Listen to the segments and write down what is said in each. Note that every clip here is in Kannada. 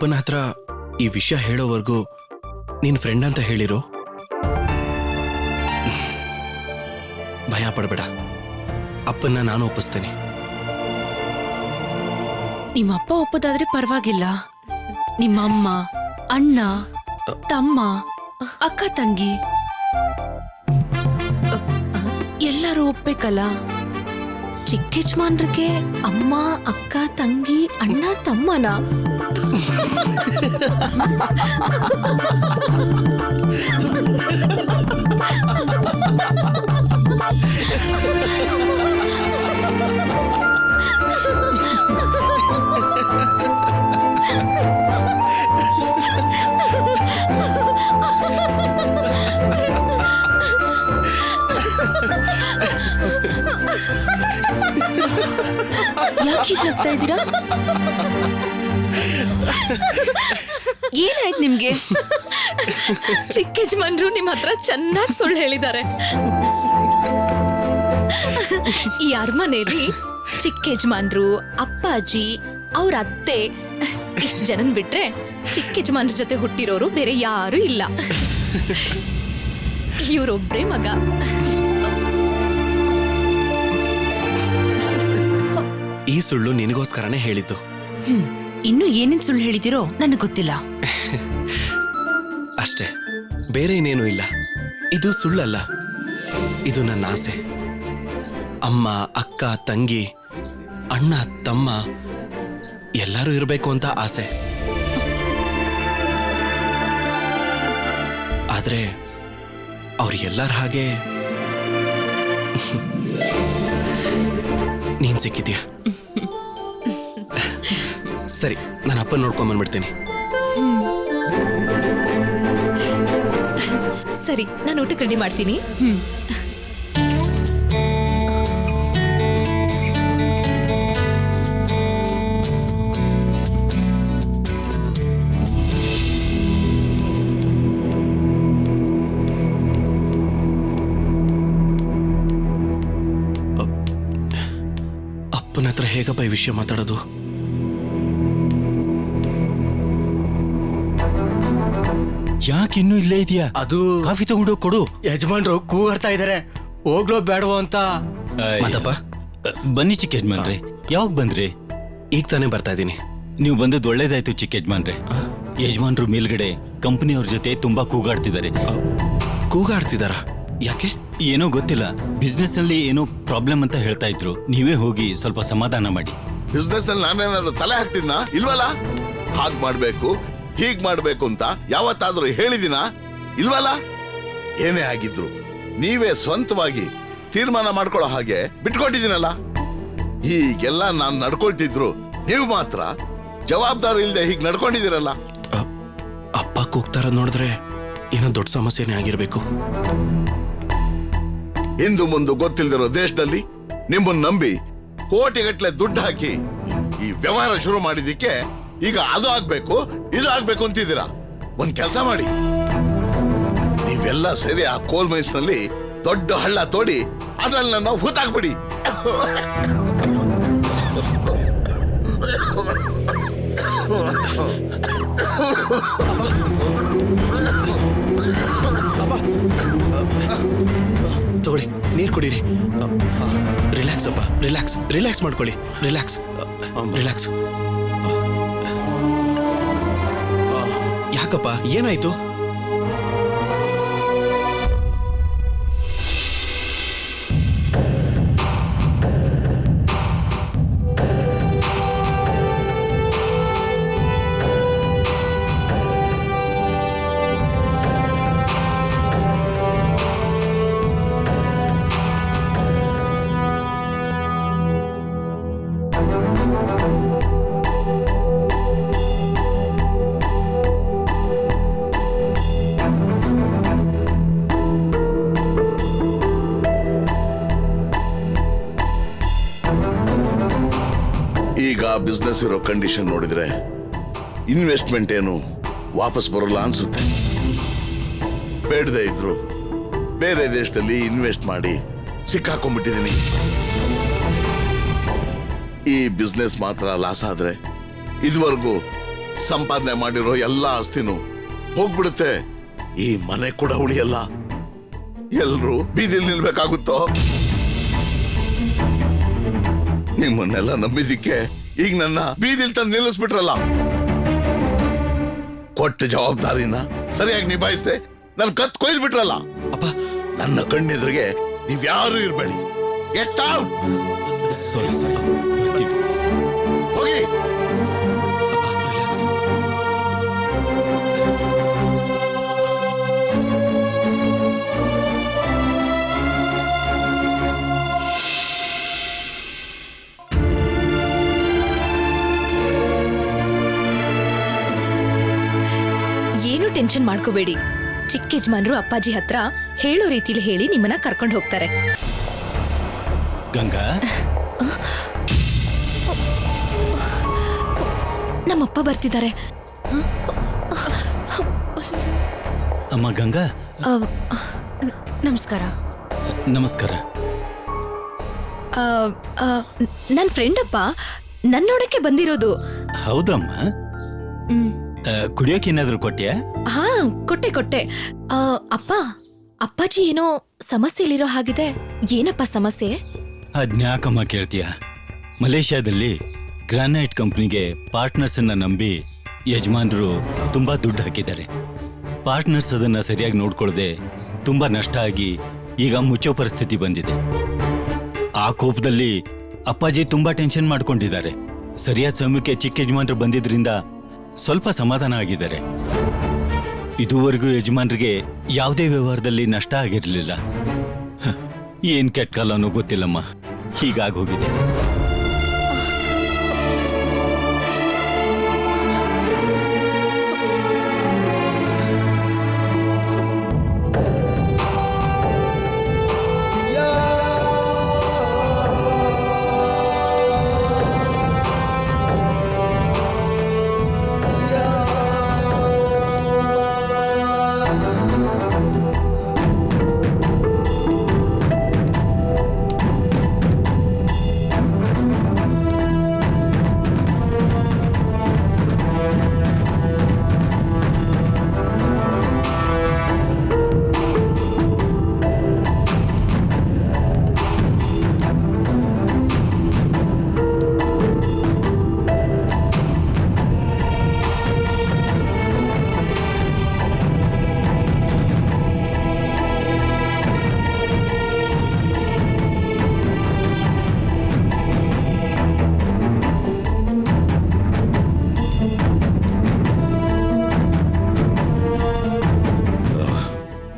ಅಪ್ಪನ ಹತ್ರ ಈ ವಿಷಯ ಹೇಳೋವರೆಗೂ ನೀನ್ ಫ್ರೆಂಡ್ ಅಂತ ಹೇಳಿರೋ. ಭಯ ಪಡಬೇಡ, ಅಪ್ಪನ್ನ ನಾನು ಒಪ್ಪಿಸ್ತೇನೆ. ನಿಮ್ಮಪ್ಪ ಒಪ್ಪೋದಾದ್ರೆ ಪರವಾಗಿಲ್ಲ. ನಿಮ್ಮಮ್ಮ, ಅಣ್ಣ, ತಮ್ಮ, ಅಕ್ಕ ತಂಗಿ ಎಲ್ಲರೂ ಒಪ್ಬೇಕಲ್ಲ. ಚಿಕ್ಕ ಯಜಮಾನ್ರಿಗೆ ಅಮ್ಮ, ಅಕ್ಕ, ತಂಗಿ, ಅಣ್ಣ, ತಮ್ಮನ. ಯಾಕೆ ನಗ್ತಾ ಇದ್ದೀರಾ? ಏನಾಯ್ತು ನಿಮ್ಗೆ? ಚಿಕ್ಕ ಯಜಮಾನ್ರು ನಿಮ್ ಹತ್ರ ಚೆನ್ನಾಗಿ ಸುಳ್ಳು ಹೇಳಿದ್ದಾರೆ. ಈ ಅರಮನೆಯಲ್ಲಿ ಚಿಕ್ಕ ಯಜಮಾನ್ರು, ಅಪ್ಪಾಜಿ, ಅವ್ರ ಅತ್ತೆ, ಇಷ್ಟು ಜನನ್ ಬಿಟ್ರೆ ಚಿಕ್ಕ ಯಜಮಾನ್ರ ಜೊತೆ ಹುಟ್ಟಿರೋರು ಬೇರೆ ಯಾರು ಇಲ್ಲ. ಇವ್ರೊಬ್ರೇ ಮಗ. ಈ ಸುಳ್ಳು ನಿನಗೋಸ್ಕರನೇ ಹೇಳಿದ್ದು. ಇನ್ನು ಏನೇನ್ ಸುಳ್ಳು ಹೇಳಿದಿರೋ ನನಗೆ ಗೊತ್ತಿಲ್ಲ. ಅಷ್ಟೇ, ಬೇರೆ ಇನ್ನೇನು ಇಲ್ಲ. ಇದು ಸುಳ್ಳಲ್ಲ, ಇದು ನನ್ನ ಆಸೆ. ಅಮ್ಮ, ಅಕ್ಕ, ತಂಗಿ, ಅಣ್ಣ, ತಮ್ಮ ಎಲ್ಲರೂ ಇರಬೇಕು ಅಂತ ಆಸೆ. ಆದ್ರೆ ಅವ್ರು ಎಲ್ಲರ ಹಾಗೆ ನೀನ್ ಸಿಕ್ಕಿದ್ಯಾ. ಸರಿ, ನಾನು ಅಪ್ಪ ನೋಡ್ಕೊಂಡ್ ಬಂದ್ಬಿಡ್ತೀನಿ. ಸರಿ, ನಾನು ಊಟಕ್ಕೆ ರೆಡಿ ಮಾಡ್ತೀನಿ. ಅಪ್ಪನ ಹತ್ರ ಹೇಗಪ್ಪ ಈ ವಿಷಯ ಮಾತಾಡೋದು? ಯಾಕೆ ಇನ್ನೂ ಇಲ್ಲೇ ಇದೆಯಾ? ಅದು ಕಾಫಿ ತಗೊಂಡು ಕೊಡು. ಯಜಮಾನ್ರು ಕೂಗಾಡ್ತಾ ಇದಾರೆ, ಹೋಗ್ಲೋ ಬೇಡವೋ ಅಂತ. ಮಾತಪ್ಪ, ಬನ್ನಿ ಚಿಕ್ಕ ಯಜಮಾನ್ರೆ. ಯಾವಾಗ ಬಂದ್ರಿ? ಈಗ ತಾನೇ ಬರ್ತಾ ಇದ್ದೀನಿ. ನೀವು ಬಂದದ್ದು ಒಳ್ಳೇದಾಯ್ತು ಚಿಕ್ಕ ಯಜಮಾನ್ರೆ. ಯಜಮಾನ್ರು ಮೇಲ್ಗಡೆ ಕಂಪನಿಯವ್ರ ಜೊತೆ ತುಂಬಾ ಕೂಗಾಡ್ತಿದ್ದಾರೆ. ಕೂಗಾಡ್ತಿದಾರ? ಯಾಕೆ? ಏನೋ ಗೊತ್ತಿಲ್ಲ, ಬಿಸ್ನೆಸ್ ನಲ್ಲಿ ಏನೋ ಪ್ರಾಬ್ಲಮ್ ಅಂತ ಹೇಳ್ತಾ ಇದ್ರು. ನೀವೇ ಹೋಗಿ ಸ್ವಲ್ಪ ಸಮಾಧಾನ ಮಾಡಿ. ಬಿಸ್ನೆಸ್ ನಲ್ಲಿ ನಾನೇನಾದ್ರು ತಲೆ ಹಾಕ್ತಿದ್ನಾ? ಇಲ್ವಲ್ಲ. ಹಾಗ್ ಮಾಡ್ಬೇಕು, ಹೀಗ್ ಮಾಡ್ಬೇಕು ಅಂತ ಯಾವತ್ತಾದ್ರೂ ಹೇಳಿದಿನ? ಇಲ್ವಲ್ಲ. ಏನೇ ಆಗಿದ್ರು ನೀವೇ ಸ್ವಂತವಾಗಿ ತೀರ್ಮಾನ ಮಾಡ್ಕೊಳ್ಳೋ ಹಾಗೆ ಬಿಟ್ಕೊಟ್ಟಿದ್ದೀನಲ್ಲ. ಹೀಗೆಲ್ಲ ನಾನ್ ನಡ್ಕೊಳ್ತಿದ್ರು, ನೀವು ಮಾತ್ರ ಜವಾಬ್ದಾರಿ ಇಲ್ಲದೆ ಹೀಗ್ ನಡ್ಕೊಂಡಿದ್ದೀರಲ್ಲ. ಅಪ್ಪ ಕೂಗ್ತಾರ ನೋಡಿದ್ರೆ ಏನೋ ದೊಡ್ಡ ಸಮಸ್ಯೆನೇ ಆಗಿರ್ಬೇಕು. ಹಿಂದು ಮುಂದೆ ಗೊತ್ತಿಲ್ದಿರೋ ದೇಶದಲ್ಲಿ ನಿಮ್ಮನ್ನ ನಂಬಿ ಕೋಟಿಗಟ್ಲೆ ದುಡ್ಡು ಹಾಕಿ ಈ ವ್ಯವಹಾರ ಶುರು ಮಾಡಿದಿಕ್ಕೆ ಈಗ ಅದು ಆಗ್ಬೇಕು, ಇದು ಆಗ್ಬೇಕು ಅಂತಿದ್ದೀರಾ. ಒಂದ್ ಕೆಲಸ ಮಾಡಿ, ನೀವೆಲ್ಲ ಸೇರಿ ಆ ಕೋಲ್ ಮೈಸ್ನಲ್ಲಿ ದೊಡ್ಡ ಹಳ್ಳ ತೋಡಿ ಅದ್ರಲ್ಲಿ ನನ್ನ ಹೂತಾಕ್ಬಿಡಿ. ತಗೊಳ್ಳಿ, ನೀರ್ ಕುಡೀರಿ. ರಿಲ್ಯಾಕ್ಸ್ ಅಪ್ಪ, ರಿಲ್ಯಾಕ್ಸ್, ರಿಲ್ಯಾಕ್ಸ್ ಮಾಡ್ಕೊಳ್ಳಿ. Relax, relax. ಯಾಕಪ್ಪ, ಏನಾಯ್ತು? ಬಿಸ್ನೆಸ್ ಇರೋ ಕಂಡೀಷನ್ ನೋಡಿದ್ರೆ ಇನ್ವೆಸ್ಟ್ಮೆಂಟ್ ಏನು ವಾಪಸ್ ಬರೋಲ್ಲ ಅನ್ಸುತ್ತೆ. ಬೇಡದೇ ಇದ್ರು ಬೇರೆ ದೇಶದಲ್ಲಿ ಇನ್ವೆಸ್ಟ್ ಮಾಡಿ ಸಿಕ್ಕಾಕೊಂಡ್ಬಿಟ್ಟಿದ್ದೀನಿ. ಈ ಬಿಸ್ನೆಸ್ ಮಾತ್ರ ಲಾಸ್ ಆದ್ರೆ ಇದುವರೆಗೂ ಸಂಪಾದನೆ ಮಾಡಿರೋ ಎಲ್ಲ ಆಸ್ತಿನೂ ಹೋಗ್ಬಿಡುತ್ತೆ. ಈ ಮನೆ ಕೂಡ ಉಳಿಯಲ್ಲ. ಎಲ್ರೂ ಬೀದಿಲ್ ನಿಲ್ಬೇಕಾಗುತ್ತೋ? ನಿಮ್ಮನ್ನೆಲ್ಲ ನಂಬಿಸಿಕ್ಕೆ ಈಗ ನನ್ನ ಬೀದಿಲ್ ತಂದು ನಿಲ್ಲಿಸ್ಬಿಟ್ರಲ್ಲ. ಕೊಟ್ಟ ಜವಾಬ್ದಾರಿನ ಸರಿಯಾಗಿ ನಿಭಾಯಿಸ್ದೆ ನನ್ ಕತ್ ಕೊಯ್ದ್ಬಿಟ್ರಲ್ಲ. ಅಪ್ಪ ನನ್ನ ಕಣ್ಣೆದುರಿಗೆ ನೀವ್ಯಾರು ಇರ್ಬೇಡಿ. Get out. ಸಾರಿ ಬರ್ತೀವಿ. ಹೋಗಿ. ಅಪ್ಪ ರಿಲ್ಯಾಕ್ಸ್. ಏನು ಟೆನ್ಷನ್ ಮಾಡ್ಕೋಬೇಡಿ. ಚಿಕ್ಕ ಯಜಮಾನ್ರು ಅಪ್ಪಾಜಿ ಹತ್ರ ಹೇಳೋ ರೀತಿಲಿ ಹೇಳಿ ನಿಮ್ಮನ್ನ ಕರ್ಕೊಂಡು ಹೋಗ್ತಾರೆ. ಗಂಗಾ, ನಮ್ಮಪ್ಪ ಬರ್ತಿದ್ದಾರೆ. ಅಮ್ಮ ಗಂಗಾ, ನಮಸ್ಕಾರ. ನಮಸ್ಕಾರ. ನನ್ನ ಫ್ರೆಂಡ್ ಅಪ್ಪ ನನ್ನ ನೋಡಕ್ಕೆ ಬಂದಿರೋದು. ಹೌದಮ್ಮ. ಕುಡಿಯೋಕೆ ಏನಾದ್ರು ಕೊಟ್ಯಾ? ಹಾ, ಕೊಟ್ಟೆ. ಅಪ್ಪ, ಅಪ್ಪಾಜಿ ಏನೋ ಸಮಸ್ಯೆಲಿರೋ ಹಾಗಿದೆ. ಏನಪ್ಪ ಸಮಸ್ಯೆ? ಅದ್ನ್ಯಾಕಮ್ಮ ಕೇಳ್ತೀಯ? ಮಲೇಷ್ಯಾದಲ್ಲಿ ಗ್ರಾನೈಟ್ ಕಂಪ್ನಿಗೆ ಪಾರ್ಟ್ನರ್ಸ್ ಅನ್ನ ನಂಬಿ ಯಜಮಾನ್ರು ತುಂಬಾ ದುಡ್ಡು ಹಾಕಿದ್ದಾರೆ. ಪಾರ್ಟ್ನರ್ಸ್ ಅದನ್ನ ಸರಿಯಾಗಿ ನೋಡ್ಕೊಳ್ದೆ ತುಂಬಾ ನಷ್ಟ ಆಗಿ ಈಗ ಮುಚ್ಚೋ ಪರಿಸ್ಥಿತಿ ಬಂದಿದೆ. ಆ ಕೋಪದಲ್ಲಿ ಅಪ್ಪಾಜಿ ತುಂಬಾ ಟೆನ್ಷನ್ ಮಾಡ್ಕೊಂಡಿದ್ದಾರೆ. ಸರಿಯಾದ ಸಮಯಕ್ಕೆ ಚಿಕ್ಕ ಯಜಮಾನ್ರು ಬಂದಿದ್ರಿಂದ ಸ್ವಲ್ಪ ಸಮಾಧಾನ ಆಗಿದ್ದಾರೆ. ಇದುವರೆಗೂ ಯಜಮಾನ್ರಿಗೆ ಯಾವುದೇ ವ್ಯವಹಾರದಲ್ಲಿ ನಷ್ಟ ಆಗಿರಲಿಲ್ಲ. ಏನ್ ಕೆಟ್ಟ ಕಾಲನೋ ಗೊತ್ತಿಲ್ಲಮ್ಮ, ಹೀಗಾಗೋಗಿದೆ.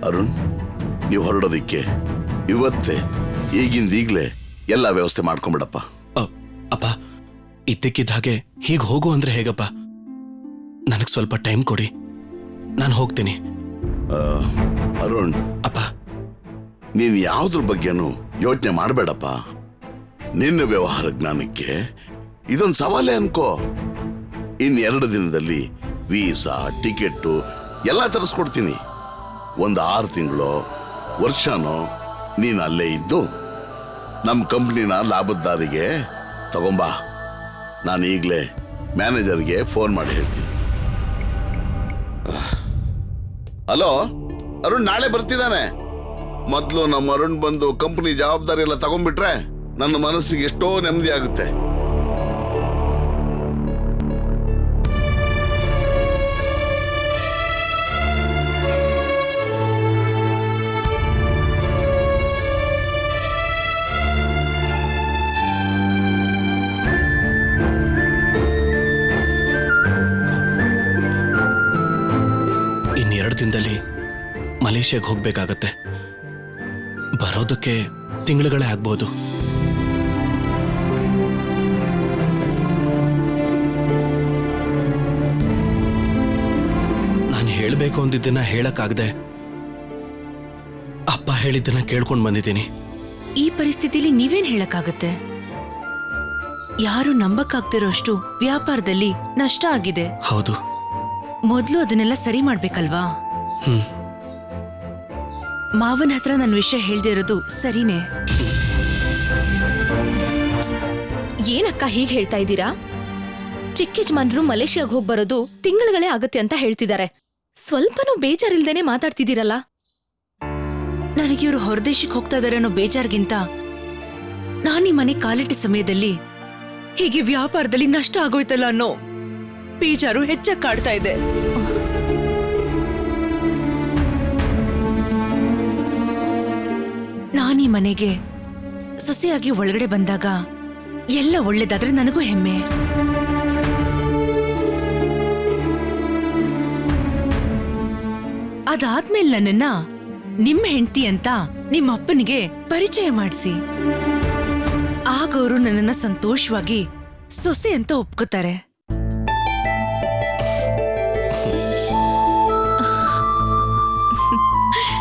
ಅರುಣ್, ನೀವು ಹೊರಡೋದಿಕ್ಕೆ ಇವತ್ತೇ ಈಗಿಂದೀಗ್ಲೇ ಎಲ್ಲ ವ್ಯವಸ್ಥೆ ಮಾಡ್ಕೊಂಬಿಡಪ್ಪ. ಅಪ್ಪ, ಇದ್ದಕ್ಕಿದ್ದ ಹಾಗೆ ಹೀಗೆ ಹೋಗು ಅಂದ್ರೆ ಹೇಗಪ್ಪ? ನನಗೆ ಸ್ವಲ್ಪ ಟೈಮ್ ಕೊಡಿ, ನಾನು ಹೋಗ್ತೀನಿ. ಅರುಣ್, ಅಪ್ಪ, ನೀನ್ ಯಾವ್ದ್ರ ಬಗ್ಗೆನೂ ಯೋಚನೆ ಮಾಡಬೇಡಪ್ಪ. ನಿನ್ನ ವ್ಯವಹಾರ ಜ್ಞಾನಕ್ಕೆ ಇದೊಂದು ಸವಾಲೇ ಅನ್ಕೋ. ಇನ್ 2 ದಿನದಲ್ಲಿ ವೀಸಾ, ಟಿಕೆಟ್ಟು ಎಲ್ಲ ತರಿಸ್ಕೊಡ್ತೀನಿ. ಒಂದು 6 ತಿಂಗಳೋ ವರ್ಷನೋ ನೀನು ಅಲ್ಲೇ ಇದ್ದು ನಮ್ಮ ಕಂಪ್ನಿನ ಲಾಭದ ದಾರಿಗೆ ತಗೊಂಬಾ. ನಾನು ಈಗಲೇ ಮ್ಯಾನೇಜರ್ಗೆ ಫೋನ್ ಮಾಡಿ ಹೇಳ್ತೀನಿ. ಹಲೋ ಅರುಣ್, ನಾಳೆ ಬರ್ತಿದ್ದಾನೆ. ಮೊದಲು ನಮ್ಮ ಅರುಣ್ ಬಂದು ಕಂಪ್ನಿ ಜವಾಬ್ದಾರಿ ಎಲ್ಲ ತಗೊಂಡ್ಬಿಟ್ರೆ ನನ್ನ ಮನಸ್ಸಿಗೆ ಎಷ್ಟೋ ನೆಮ್ಮದಿ ಆಗುತ್ತೆ. ಇನ್ನು 2 ದಿನದಲ್ಲಿ ಮಲೇಷ್ಯಾಗೆ ಹೋಗ್ಬೇಕಾಗತ್ತೆ. ಬರೋದಕ್ಕೆ ತಿಂಗಳುಗಳೇ ಆಗ್ಬೋದು. ನಾನು ಹೇಳಬೇಕು ಅಂದಿದ್ದನ್ನ ಹೇಳಕ್ಕಾಗದೆ ಅಪ್ಪ ಹೇಳಿದ್ದನ್ನ ಕೇಳ್ಕೊಂಡು ಬಂದಿದ್ದೀನಿ. ಈ ಪರಿಸ್ಥಿತಿಲಿ ನೀವೇನ್ ಹೇಳಕ್ಕಾಗತ್ತೆ? ಯಾರು ನಂಬಕ್ಕಾಗ್ತಿರೋಷ್ಟು ವ್ಯಾಪಾರದಲ್ಲಿ ನಷ್ಟ ಆಗಿದೆ. ಹೌದು. ಮೊದ್ಲು ಅದನ್ನೆಲ್ಲ ಸರಿ ಮಾಡ್ಬೇಕಲ್ವಾ? ಮಾವನ ಹತ್ರ ನನ್ನ ವಿಷಯ ಹೇಳ್ದೇ ಇರೋದು ಸರಿನೇ. ಏನಕ್ಕ ಹೀಗೆ ಹೇಳ್ತಾ ಇದ್ದೀರಾ? ಚಿಕ್ಕ ಯಜಮಾನ್ರು ಮಲೇಷ್ಯಾಗ್ ಹೋಗ್ ಬರೋದು ತಿಂಗಳುಗಳೇ ಆಗತ್ತೆ ಅಂತ ಹೇಳ್ತಿದ್ದಾರೆ. ಸ್ವಲ್ಪನೂ ಬೇಜಾರಿಲ್ದೇನೆ ಮಾತಾಡ್ತಿದ್ದೀರಲ್ಲ. ನನಗೆ ಇವ್ರು ಹೊರದೇಶಕ್ಕೆ ಹೋಗ್ತಾ ಇದಾರೆ ಅನ್ನೋ ಬೇಜಾರ್ಗಿಂತ ನಾನೀ ಮನೆ ಕಾಲಿಟ್ಟ ಸಮಯದಲ್ಲಿ ಹೀಗೆ ವ್ಯಾಪಾರದಲ್ಲಿ ನಷ್ಟ ಆಗೋಯ್ತಲ್ಲ ಅನ್ನೋ ಬೇಜಾರು ಹೆಚ್ಚಾಗಿ ಕಾಡ್ತಾ ಇದೆ. ನಾನೀ ಮನೆಗೆ ಸೊಸೆಯಾಗಿ ಒಳಗಡೆ ಬಂದಾಗ ಎಲ್ಲ ಒಳ್ಳೇದಾದ್ರೆ ನನಗೂ ಹೆಮ್ಮೆ. ಅದಾದ್ಮೇಲೆ ನನ್ನನ್ನ ನಿಮ್ಮ ಹೆಂಡತಿ ಅಂತ ನಿಮ್ಮ ಅಪ್ಪನಿಗೆ ಪರಿಚಯ ಮಾಡಿಸಿ. ಆಗ ಅವರು ನನ್ನನ್ನ ಸಂತೋಷವಾಗಿ ಸೊಸೆ ಅಂತ ಒಪ್ಕೋತಾರೆ.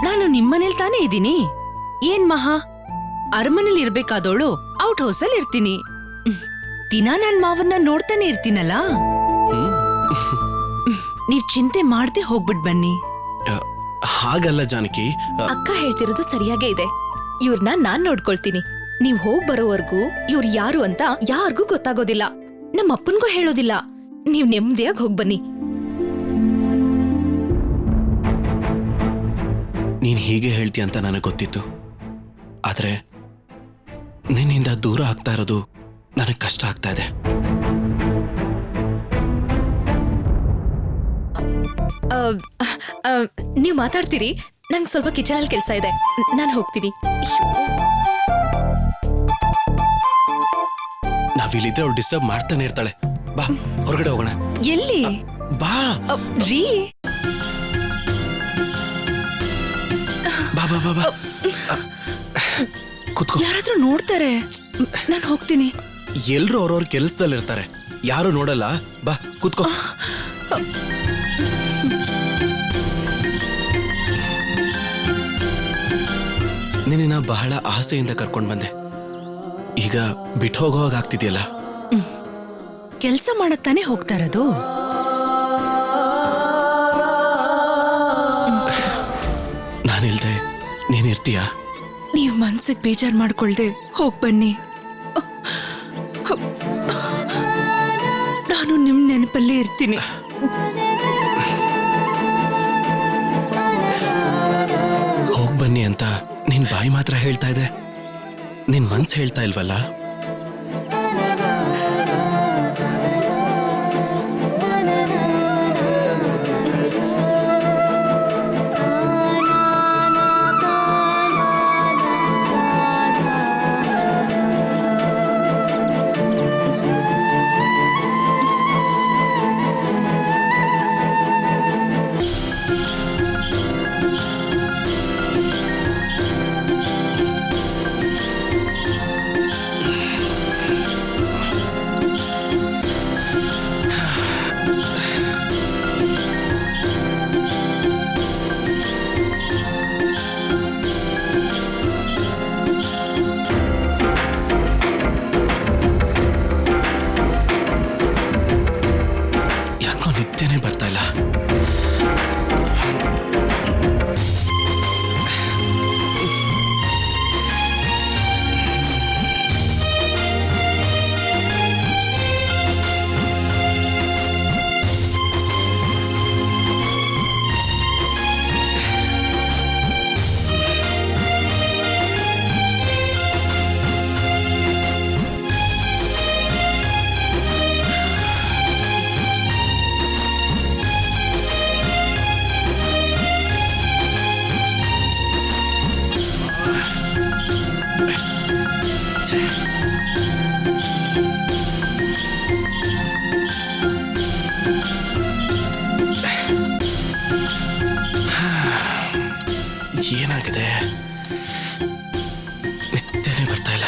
ನಾನು ನಿಮ್ಮನೇಲಿ ತಾನೇ ಇದ್ದೀನಿ. ಏನ್ ಮಹಾ, ಅರಮನೇಲಿ ಇರ್ಬೇಕಾದವಳು ಔಟ್ ಹೌಸ್ ಅಲ್ಲಿ ಇರ್ತೀನಿ. ದಿನ ನನ್ ಮಾವನ್ನ ನೋಡ್ತಾನೆ ಇರ್ತೀನಲ್ಲ. ನೀವ್ ಚಿಂತೆ ಮಾಡ್ದೆ ಹೋಗ್ಬಿಟ್ ಬನ್ನಿ. ಹಾಗಲ್ಲ ಜಾನಕಿ. ಅಕ್ಕ ಹೇಳ್ತಿರೋದು ಸರಿಯಾಗೇ ಇದೆ. ಇವ್ರನ್ನ ನಾನ್ ನೋಡ್ಕೊಳ್ತೀನಿ. ನೀವ್ ಹೋಗ್ ಬರೋವರ್ಗೂ ಇವ್ರು ಯಾರು ಅಂತ ಯಾರಿಗೂ ಗೊತ್ತಾಗೋದಿಲ್ಲ. ನಮ್ಮ ಅಪ್ಪನ್ಗೂ ಹೇಳೋದಿಲ್ಲ. ನೀವ್ ನೆಮ್ಮದಿಯಾಗಿ ಹೋಗ್ಬನ್ನಿ. ನೀನ್ ಹೀಗೆ ಹೇಳ್ತೀಯ ಅಂತ ನನಗೆ ಗೊತ್ತಿತ್ತು. ಆದ್ರೆ ನಿನ್ನಿಂದ ದೂರ ಆಗ್ತಾ ಇರೋದು ನನಗೆ ಕಷ್ಟ ಆಗ್ತಾ ಇದೆ. ನೀವ್ ಮಾತಾಡ್ತೀರಿ, ನಂಗೆ ಸ್ವಲ್ಪ ಕಿಚನಲ್ಲಿ ಕೆಲಸ ಇದೆ. ನಾನು ಹೋಗ್ತೀನಿ. ನಾವಿಲ್ಲಿದ್ರೆ ಅವಳು ಡಿಸ್ಟರ್ಬ್ ಮಾಡ್ತಾನೆ ಇರ್ತಾಳೆ. ಬಾ ಹೊರಗಡೆ ಹೋಗೋಣ. ಎಲ್ಲಿ? ಬಾ ರೀ, ಬಾ ಬಾ ಬಾ ಬಾ. ಕುತ್ಕೋ. ಯಾರಾದ್ರೂ ನೋಡ್ತಾರೆ. ನಾನು ಹೋಗ್ತೀನಿ. ಎಲ್ರು ಅವ್ರವ್ರ ಕೆಲಸದಲ್ಲಿರ್ತಾರೆ, ಯಾರು ನೋಡಲ್ಲ. ಬಾ ಕುತ್ಕೋ. ನಿನ್ನ ಬಹಳ ಆಸೆಯಿಂದ ಕರ್ಕೊಂಡ್ ಬಂದೆ. ಈಗ ಬಿಟ್ಟು ಹೋಗೋವಾಗ್ತಿದ್ಯಲ್ಲ. ಕೆಲ್ಸ ಮಾಡಕ್ ತಾನೇ ಹೋಗ್ತಾ ಇರೋದು. ನಾನಿಲ್ದೆ ನೀನಿರ್ತೀಯ? ನೀವ್ ಮನ್ಸಿಗೆ ಬೇಜಾರ್ ಮಾಡ್ಕೊಳ್ದೆ ಹೋಗ್ ಬನ್ನಿ. ನಾನು ನಿಮ್ ನೆನಪಲ್ಲೇ ಇರ್ತೀನಿ. ಹೋಗ್ ಬನ್ನಿ ಅಂತ ನಿನ್ ಬಾಯಿ ಮಾತ್ರ ಹೇಳ್ತಾ ಇದೆ, ನಿನ್ ಮನ್ಸು ಹೇಳ್ತಾ ಇಲ್ವಲ್ಲ. ನಿತ್ಯನೇ ಬರ್ತಾ ಇಲ್ಲ. ಏನಾಗಿದೆ? ನಿತ್ಯನೇ ಬರ್ತಾ ಇಲ್ಲ.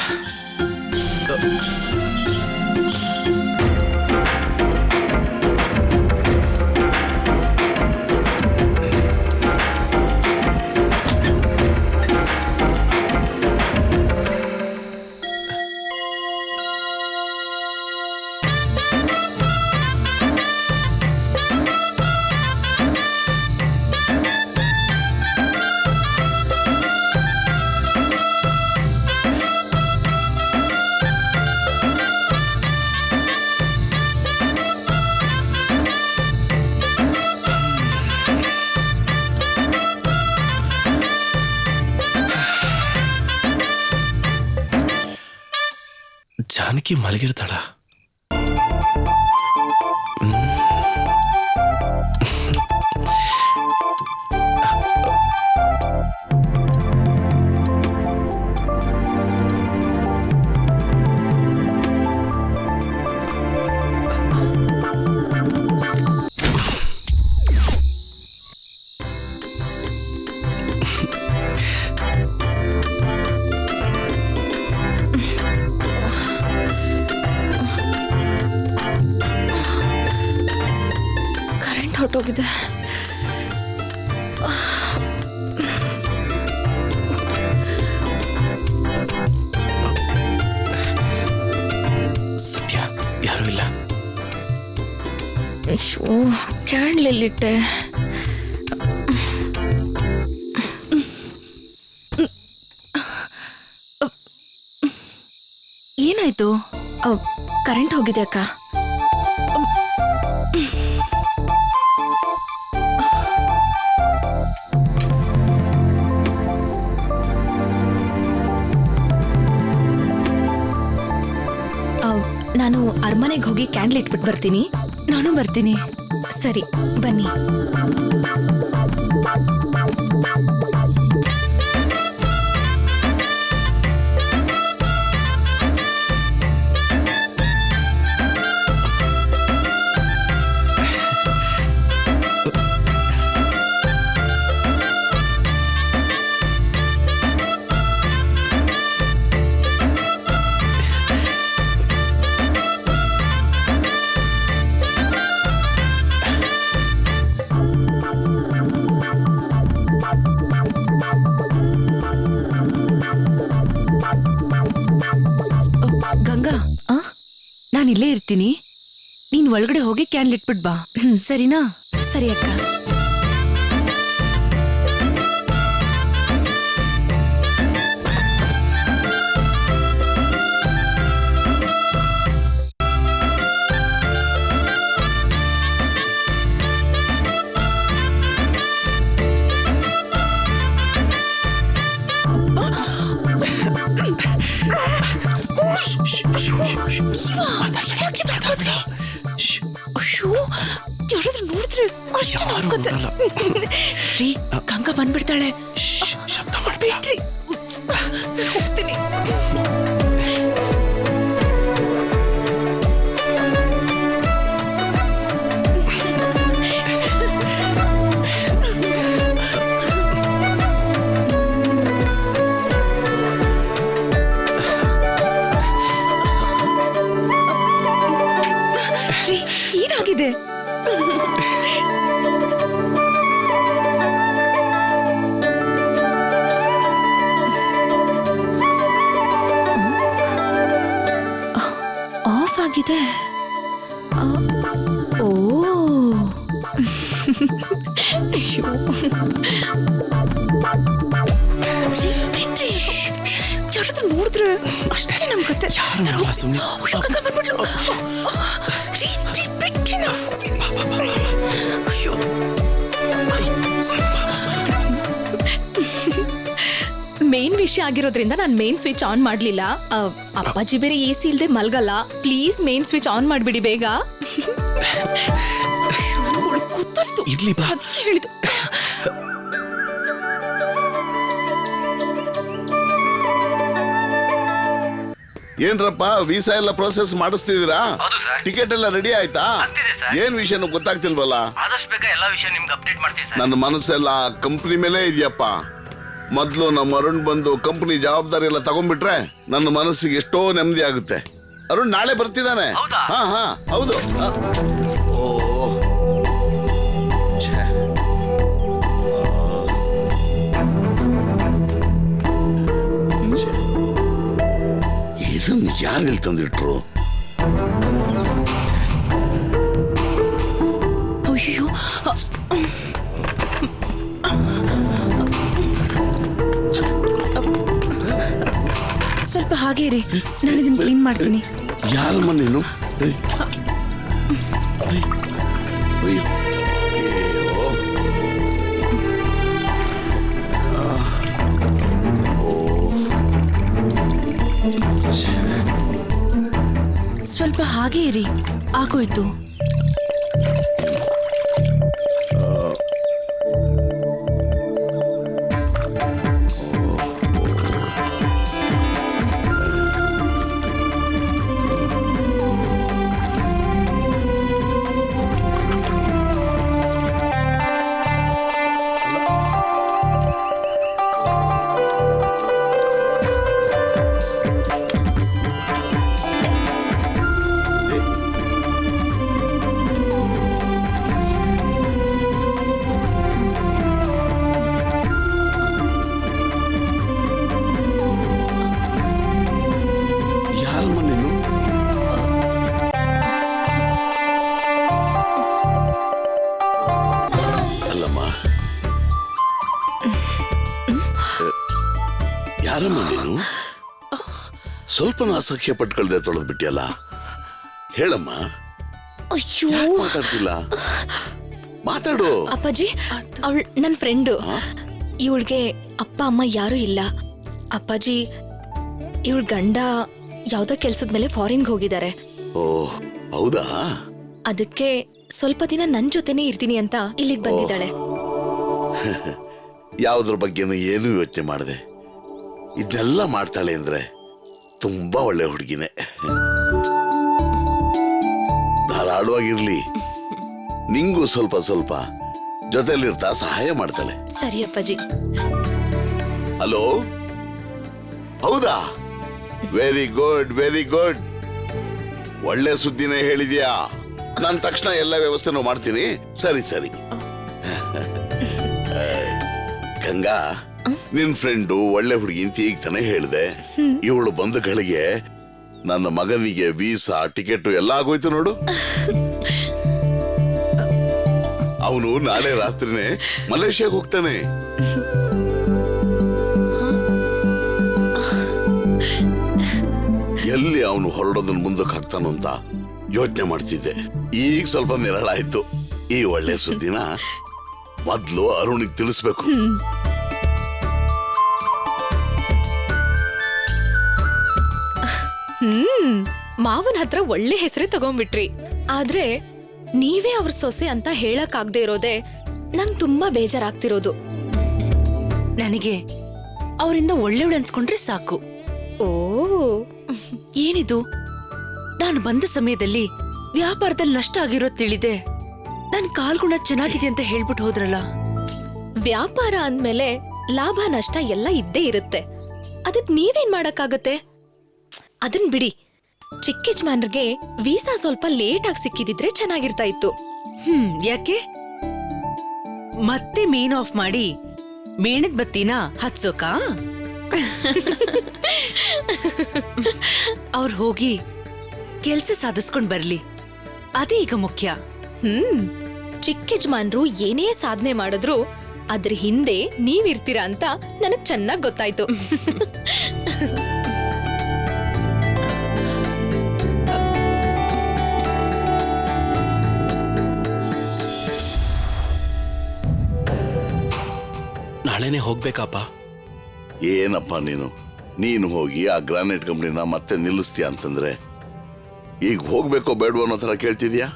ಜಾನಕಿ ಮಲಗಿರ್ತಾಳ. ಕರೆಂಟ್ ಹೊರಟೋಗಿದೆ. ಸತ್ಯ, ಯಾರೂ ಇಲ್ಲ. ಕ್ಯಾಂಡ್ಲ್ ಎಲ್ಲಿಟ್ಟೆ? ಏನಾಯ್ತು? ಕರೆಂಟ್ ಹೋಗಿದೆ ಅಕ್ಕ. ನಾನು ಅರಮನೆಗೆ ಹೋಗಿ ಕ್ಯಾಂಡ್ಲ್ ಇಟ್ಬಿಟ್ಟು ಬರ್ತೀನಿ. ನಾನು ಬರ್ತೀನಿ. ಸರಿ, ಬನ್ನಿ. ಗಂಗಾ, ನಾನು ಇಲ್ಲೇ ಇರ್ತೀನಿ. ನೀನ್ ಒಳಗಡೆ ಹೋಗಿ ಕ್ಯಾನ್ಲ್ ಇಟ್ಬಿಟ್ ಬಾ, ಸರಿನಾ? ಸರಿ ಅಕ್ಕ. ರೀ, ಗಂಗಾ ಬಂದ್ಬಿಡ್ತಾಳೆ. ಶಬ್ದ ಮಾಡ್ಬೇಡ್ರಿ. ಹೋಗ್ತೀನಿ. ರೀ, ಏನಾಗಿದೆ? ಆಫ್ ಆಗಿದೆ. ಓ ಯಾರಾದ್ರೂ ನೋಡಿದ್ರೆ ಅಷ್ಟೇ ನಮ್ ಕತೆ. ಸುಮ್ಮನೆ ಗಂಗಾ ಬಂದ್ಬಿಟ್ಲು. ರೀ, ರೀ, ಬಿಟ್ರಿ, ನಾನ್ ಹೋಗ್ತೀನಿ. ಅಯ್ಯೋ. ಮೇನ್ ವಿಷಯ ಆಗಿರೋದ್ರಿಂದ ನಾನು ಮೇನ್ ಸ್ವಿಚ್ ಆನ್ ಮಾಡ್ಲಿಲ್ಲ. ಅಪ್ಪಾಜಿ ಬೇರೆ AC ಇಲ್ದೆ ಮಲ್ಗಲ್ಲ. ಪ್ಲೀಸ್ ಮೇನ್ ಸ್ವಿಚ್ ಆನ್ ಮಾಡ್ಬಿಡಿ ಬೇಗ. ಗೊತ್ತಷ್ಟು ಇರ್ಲಿ ಬಾ. ಅದಕ್ಕೆ ಹೇಳಿದ್ದು. ಏನ್ರಪ್ಪ, ವೀಸಾ ಎಲ್ಲ ಪ್ರೋಸೆಸ್ ಮಾಡಿಸ್ತಿದ್ದೀರಾ? ಟಿಕೆಟ್ ಎಲ್ಲ ರೆಡಿ ಆಯ್ತಾ? ಏನ್ ವಿಷಯನೂ ಗೊತ್ತಾಗ್ತಿಲ್ವಲ್ಲ. ಆದಷ್ಟು ಬೇಗ ಎಲ್ಲಾ ವಿಷಯ ನಿಮ್ಗೆ ಅಪ್ಡೇಟ್ ಮಾಡ್ತೀನಿ ಸರ್. ನನ್ನ ಮನಸ್ಸೆಲ್ಲ ಕಂಪ್ನಿ ಮೇಲೆ ಇದೆಯಪ್ಪ. ಮೊದ್ಲು ನಮ್ಮ ಅರುಣ್ ಬಂದು ಕಂಪ್ನಿ ಜವಾಬ್ದಾರಿ ಎಲ್ಲ ತಗೊಂಡ್ಬಿಟ್ರೆ ನನ್ನ ಮನಸ್ಸಿಗೆ ಎಷ್ಟೋ ನೆಮ್ಮದಿ ಆಗುತ್ತೆ. ಅರುಣ್ ನಾಳೆ ಬರ್ತಿದ್ದಾನೆ. ಹೌದಾ? ಹಾ ಹಾ ಹೌದು. ಓ ಛೆ. ಇದನ್ನ ಯಾರು ತಂದಿಟ್ರು? ಅಯ್ಯೋ, ಸ್ವಲ್ಪ ಹಾಗೆ ಇರಿ, ನಾನು ಇದನ್ನ ಕ್ಲೀನ್ ಮಾಡ್ತೀನಿ. ಯಾರಮ್ಮ ನೀನು? ಅಯ್ಯೋ. ಸ್ವಲ್ಪ ಹಾಗೆ ಇರಿ, ಆಗೋಯ್ತು. ಯಾರಮ್ಮ ನೀನು? ಅಲ್ಲಮ್ಮ, ಯಾರಮ್ಮ ನೀನು? ಸ್ವಲ್ಪ ಅಸಹ್ಯ ಪಟ್ಕೊಳ್ದೆ ತೊಳೆದ್ ಬಿಟ್ಟಿಯಲ್ಲ, ಹೇಳಮ್ಮ. ಅಯ್ಯೋ ಯಾಕ್ ಮಾತಾಡ್ತಿಲ್ಲ? ಮಾತಾಡು. ಅಪ್ಪಾಜಿ, ಅವಳು ನನ್ನ ಫ್ರೆಂಡು. ಇವಳಿಗೆ ಅಪ್ಪ ಅಮ್ಮ ಯಾರೂ ಇಲ್ಲ. ಅಪ್ಪಾಜಿ, ಇವಳ ಗಂಡ ಯಾವ್ದೋ ಕೆಲ್ಸದ ಮೇಲೆ ಫಾರಿನ್ಗೆ ಹೋಗಿದ್ದಾರೆ. ಓ ಹೌದಾ? ಅದಕ್ಕೆ ಸ್ವಲ್ಪ ದಿನ ನನ್ ಜೊತೆನೇ ಇರ್ತೀನಿ ಅಂತ ಇಲ್ಲಿಗೆ ಬಂದಿದ್ದಾಳೆ. ಯಾವುದ್ರ ಬಗ್ಗೆನೂ ಏನೂ ಯೋಚನೆ ಮಾಡಿದೆ ಇದನ್ನೆಲ್ಲ ಮಾಡ್ತಾಳೆ ಅಂದ್ರೆ ತುಂಬಾ ಒಳ್ಳೆ ಹುಡುಗಿನೇ. ಧಾರಾಳವಾಗಿರ್ಲಿ, ನಿಂಗೂ ಸ್ವಲ್ಪ ಸ್ವಲ್ಪ ಜೊತೆಲಿರ್ತಾ ಸಹಾಯ ಮಾಡ್ತಾಳೆ. ಸರಿ ಅಪ್ಪಾಜಿ. ಹಲೋ, ಹೌದಾ? Very good, very good. ಒಳ್ಳೆ ಸುದ್ದಿನೇ ಹೇಳಿದ್ಯಾ. ನಾನು ತಕ್ಷಣ ಎಲ್ಲ ವ್ಯವಸ್ಥೆನೂ ಮಾಡ್ತೀನಿ. ಸರಿ ಸರಿ. ಗಂಗಾ, ನಿನ್ ಫ್ರೆಂಡು ಒಳ್ಳೆ ಹುಡುಗಿ ಅಂತ ಈಗ ತಾನೇ ಹೇಳಿದೆ. ಇವಳು ಬಂಧುಗಳಿಗೆ ನನ್ನ ಮಗನಿಗೆ ವೀಸಾ, ಟಿಕೆಟ್ ಎಲ್ಲ ಆಗೋಯ್ತು ನೋಡು. ಅವನು ನಾಳೆ ರಾತ್ರಿನೇ ಮಲೇಷ್ಯಾಗ ಹೋಗ್ತಾನೆ. ಎಲ್ಲಿ ಅವನು ಹೊರಡೋದನ್ನ ಮುಂದಕ್ಕೆ ಹಾಕ್ತಾನೋ ಅಂತ ಯೋಚನೆ ಮಾಡ್ತಿದ್ದೆ. ಈಗ ಸ್ವಲ್ಪ ನಿರಳಾಯ್ತು. ಈ ಒಳ್ಳೆ ಸುದ್ದಿನ ಮೊದ್ಲು ಅರುಣಿಗೆ ತಿಳಿಸ್ಬೇಕು. ಮಾವನ ಹತ್ರ ಒಳ್ಳೆ ಹೆಸರೇ ತಗೊಂಡ್ಬಿಟ್ರಿ. ಆದ್ರೆ ನೀವೇ ಅವ್ರ ಸೊಸೆ ಅಂತ ಹೇಳಕ್ ಆಗದೆ ಇರೋದೆ ನಂಗ್ ತುಂಬಾ ಬೇಜಾರಾಗ್ತಿರೋದು. ನನಗೆ ಅವರಿಂದ ಒಳ್ಳೆಯವಳು ಅನ್ಸ್ಕೊಂಡ್ರೆ ಸಾಕು. ಓ, ಏನಿದು, ನಾನು ಬಂದ ಸಮಯದಲ್ಲಿ ವ್ಯಾಪಾರದಲ್ಲಿ ನಷ್ಟ ಆಗಿರೋದ್ ತಿಳಿದೆ. ನನ್ ಕಾಲ್ಗುಣ ಚೆನ್ನಾಗಿದೆ ಅಂತ ಹೇಳ್ಬಿಟ್ಟು ಹೋದ್ರಲ್ಲ. ವ್ಯಾಪಾರ ಅಂದ್ಮೇಲೆ ಲಾಭ ನಷ್ಟ ಎಲ್ಲ ಇದ್ದೇ ಇರುತ್ತೆ. ಅದಕ್ ನೀವೇನ್ ಮಾಡಕ್ಕಾಗತ್ತೆ? ಅದನ್ ಬಿಡಿ. ಚಿಕ್ಕ ಯಜಮಾನ್ರಿಗೆ ವೀಸಾ ಸ್ವಲ್ಪ ಲೇಟ್ ಆಗಿ ಸಿಕ್ಕಿದಿದ್ರೆ ಚೆನ್ನಾಗಿರ್ತಾ ಇತ್ತು. ಯಾಕೆ ಮತ್ತೆ ಮೇನ್ ಆಫ್ ಮಾಡಿ ಮೇಣದ್ ಬತ್ತಿನ ಹತ್ಸೋಕ? ಅವ್ರು ಹೋಗಿ ಕೆಲ್ಸ ಸಾಧಿಸ್ಕೊಂಡ್ ಬರ್ಲಿ, ಅದೇ ಈಗ ಮುಖ್ಯ. ಚಿಕ್ಕ ಯಜಮಾನ್ರು ಏನೇ ಸಾಧನೆ ಮಾಡಿದ್ರು ಅದ್ರ ಹಿಂದೆ ನೀವಿರ್ತೀರಾ ಅಂತ ನನಗ್ ಚೆನ್ನಾಗ್ ಗೊತ್ತಾಯ್ತು. ನಾಳೆನೆ ಹೋಗ್ಬೇಕಪ್ಪ. ಏನಪ್ಪ ನೀನು ಹೋಗಿ ಆ ಗ್ರಾನೈಟ್ ಕಂಪ್ನಿನ ಮತ್ತೆ ನಿಲ್ಲಿಸ್ತೀಯ ಅಂತಂದ್ರೆ ಈಗ ಹೋಗ್ಬೇಕೋ ಬೇಡವೋ ಅನ್ನೋ ಥರ ಕೇಳ್ತಿದ್ಯಾ?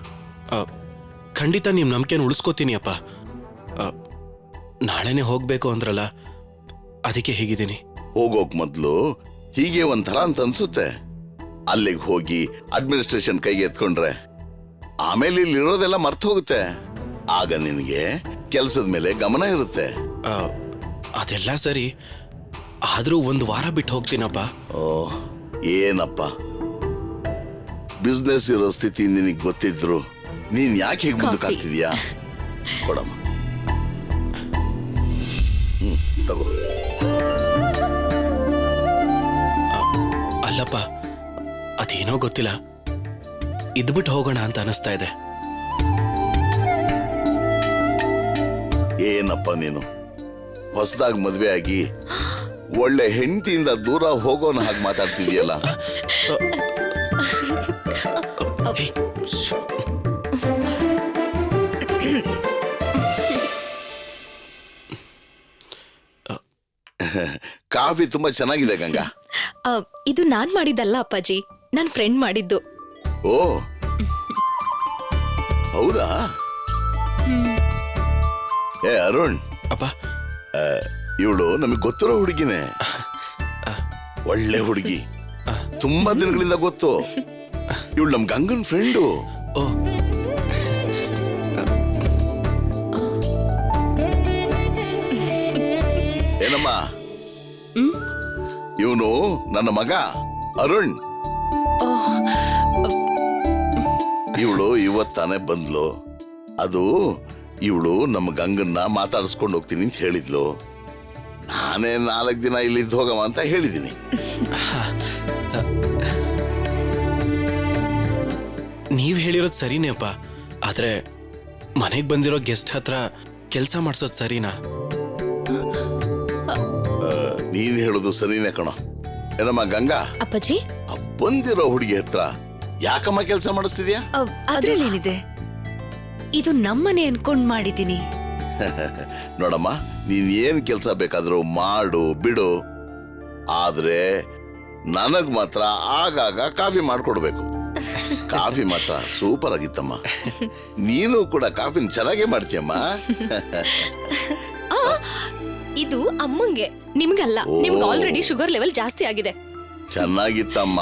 ಖಂಡಿತ ನಿಮ್ ನಂಬಿಕೆನ ಉಳಿಸ್ಕೋತೀನಿ ಅಪ್ಪ. ನಾಳೆನೆ ಹೋಗ್ಬೇಕು ಅಂದ್ರಲ್ಲ, ಅದಕ್ಕೆ ಹೇಗಿದ್ದೀನಿ. ಹೋಗೋಕ್ ಮೊದ್ಲು ಹೀಗೆ ಒಂಥರ ಅಂತ ಅನ್ಸುತ್ತೆ. ಅಲ್ಲಿಗೆ ಹೋಗಿ ಅಡ್ಮಿನಿಸ್ಟ್ರೇಷನ್ ಕೈಗೆ ಎತ್ಕೊಂಡ್ರೆ ಆಮೇಲೆ ಇಲ್ಲಿರೋದೆಲ್ಲ ಮರ್ತು ಹೋಗುತ್ತೆ. ಆಗ ನಿನಗೆ ಕೆಲಸದ ಮೇಲೆ ಗಮನ ಇರುತ್ತೆ. ಅದೆಲ್ಲ ಸರಿ, ಆದ್ರೂ ಒಂದು ವಾರ ಬಿಟ್ಟು ಹೋಗ್ತೀನಪ್ಪ. ಓ, ಏನಪ್ಪ, ಬಿಸ್ನೆಸ್ ಇರೋ ಸ್ಥಿತಿ ನಿನಗೆ ಗೊತ್ತಿದ್ರು ನೀನ್ ಯಾಕೆ ಹೇಗೆ ಮುಂದಕ್ಕೆ ಆಗ್ತಿದ್ಯಾ? ಕೊಡಮ್ಮ, ತಗೋ. ಅಲ್ಲಪ್ಪ, ಅದೇನೋ ಗೊತ್ತಿಲ್ಲ, ಇದ್ಬಿಟ್ಟು ಹೋಗೋಣ ಅಂತ ಅನಿಸ್ತಾ ಇದೆ. ಏನಪ್ಪ ನೀನು ಹೊಸದಾಗಿ ಮದ್ವೆ ಆಗಿ ಒಳ್ಳೆ ಹೆಂಡತಿಯಿಂದ ದೂರ ಹೋಗೋನ ಹಾಗೆ ಮಾತಾಡ್ತಿದ್ಯಲ್ಲ. ಕಾಫಿ ತುಂಬಾ ಚೆನ್ನಾಗಿದೆ ಗಂಗಾ. ಇದು ನಾನ್ ಮಾಡಿದ್ದಲ್ಲ ಅಪ್ಪಾಜಿ, ನನ್ ಫ್ರೆಂಡ್ ಮಾಡಿದ್ದು. ಓ ಹೌದಾ? ಏ ಅರುಣ್, ಅಪ್ಪ ಇವಳು ನಮಗೆ ಗೊತ್ತಿರೋ ಹುಡುಗಿನೇ. ಒಳ್ಳೆ ಹುಡುಗಿ, ತುಂಬಾ ದಿನಗಳಿಂದ ಗೊತ್ತು. ಇವಳು ನಮ್ ಗಂಗನ್ ಫ್ರೆಂಡು. ಓ ಏನಮ್ಮ, ಇವನು ನನ್ನ ಮಗ ಅರುಣ್. ಇವಳು ಇವತ್ತಾನೆ ಬಂದ್ಲು. ಅದು ಇವಳು ನಮ್ಮ ಗಂಗನ್ನ ಮಾತಾಡಿಸ್ಕೊಂಡು ಹೋಗ್ತೀನಿ ಅಂತ ಹೇಳಿದ್ಲು. ನಾನೇ 4 ದಿನ ಇಲ್ಲಿದ್ದು ಹೋಗವ ಅಂತ ಹೇಳಿದ್ದೀನಿ. ನೀವ್ ಹೇಳಿರೋದು ಸರಿನೇ ಅಪ್ಪ, ಆದ್ರೆ ಮನೆಗ್ ಬಂದಿರೋ ಗೆಸ್ಟ್ ಹತ್ರ ಕೆಲಸ ಮಾಡ್ಸೋದ್ ಸರಿನಾ? ನೀನ್ ಹೇಳೋದು ಸರಿನೇ ಕಣೋ. ಏನಮ್ಮ ಗಂಗಾ, ಅಪ್ಪಾಜಿ, ಬಂದಿರೋ ಹುಡುಗಿ ಹತ್ರ ಯಾಕಮ್ಮ ಕೆಲಸ ಮಾಡಿಸ್ತಿದ್ಯಾ? ಅದ್ರಲ್ಲೇನಿದೆ, ಇದು ನಮ್ಮನೆ ಅನ್ಕೊಂಡ್ ಮಾಡಿದ್ದೀನಿ. ನೋಡಮ್ಮ, ನೀನ್ ಏನ್ ಕೆಲಸ ಬೇಕಾದ್ರೂ ಮಾಡು ಬಿಡು, ಆದ್ರೆ ನನಗ್ ಮಾತ್ರ ಆಗಾಗ ಕಾಫಿ ಮಾಡ್ಕೊಡ್ಬೇಕು. ಕಾಫಿ ಮಾತ್ರ ಸೂಪರ್ ಆಗಿತ್ತಮ್ಮ. ನೀನು ಕೂಡ ಕಾಫಿನ ಚೆನ್ನಾಗೇ ಮಾಡ್ತೀಯಮ್ಮ. ಇದು ಅಮ್ಮಂಗೆ, ನಿಮ್ಗಲ್ಲ. ನಿಮ್ಗೆ ಆಲ್ರೆಡಿ ಶುಗರ್ ಲೆವೆಲ್ ಜಾಸ್ತಿ ಆಗಿದೆ. ಚೆನ್ನಾಗಿತ್ತಮ್ಮ.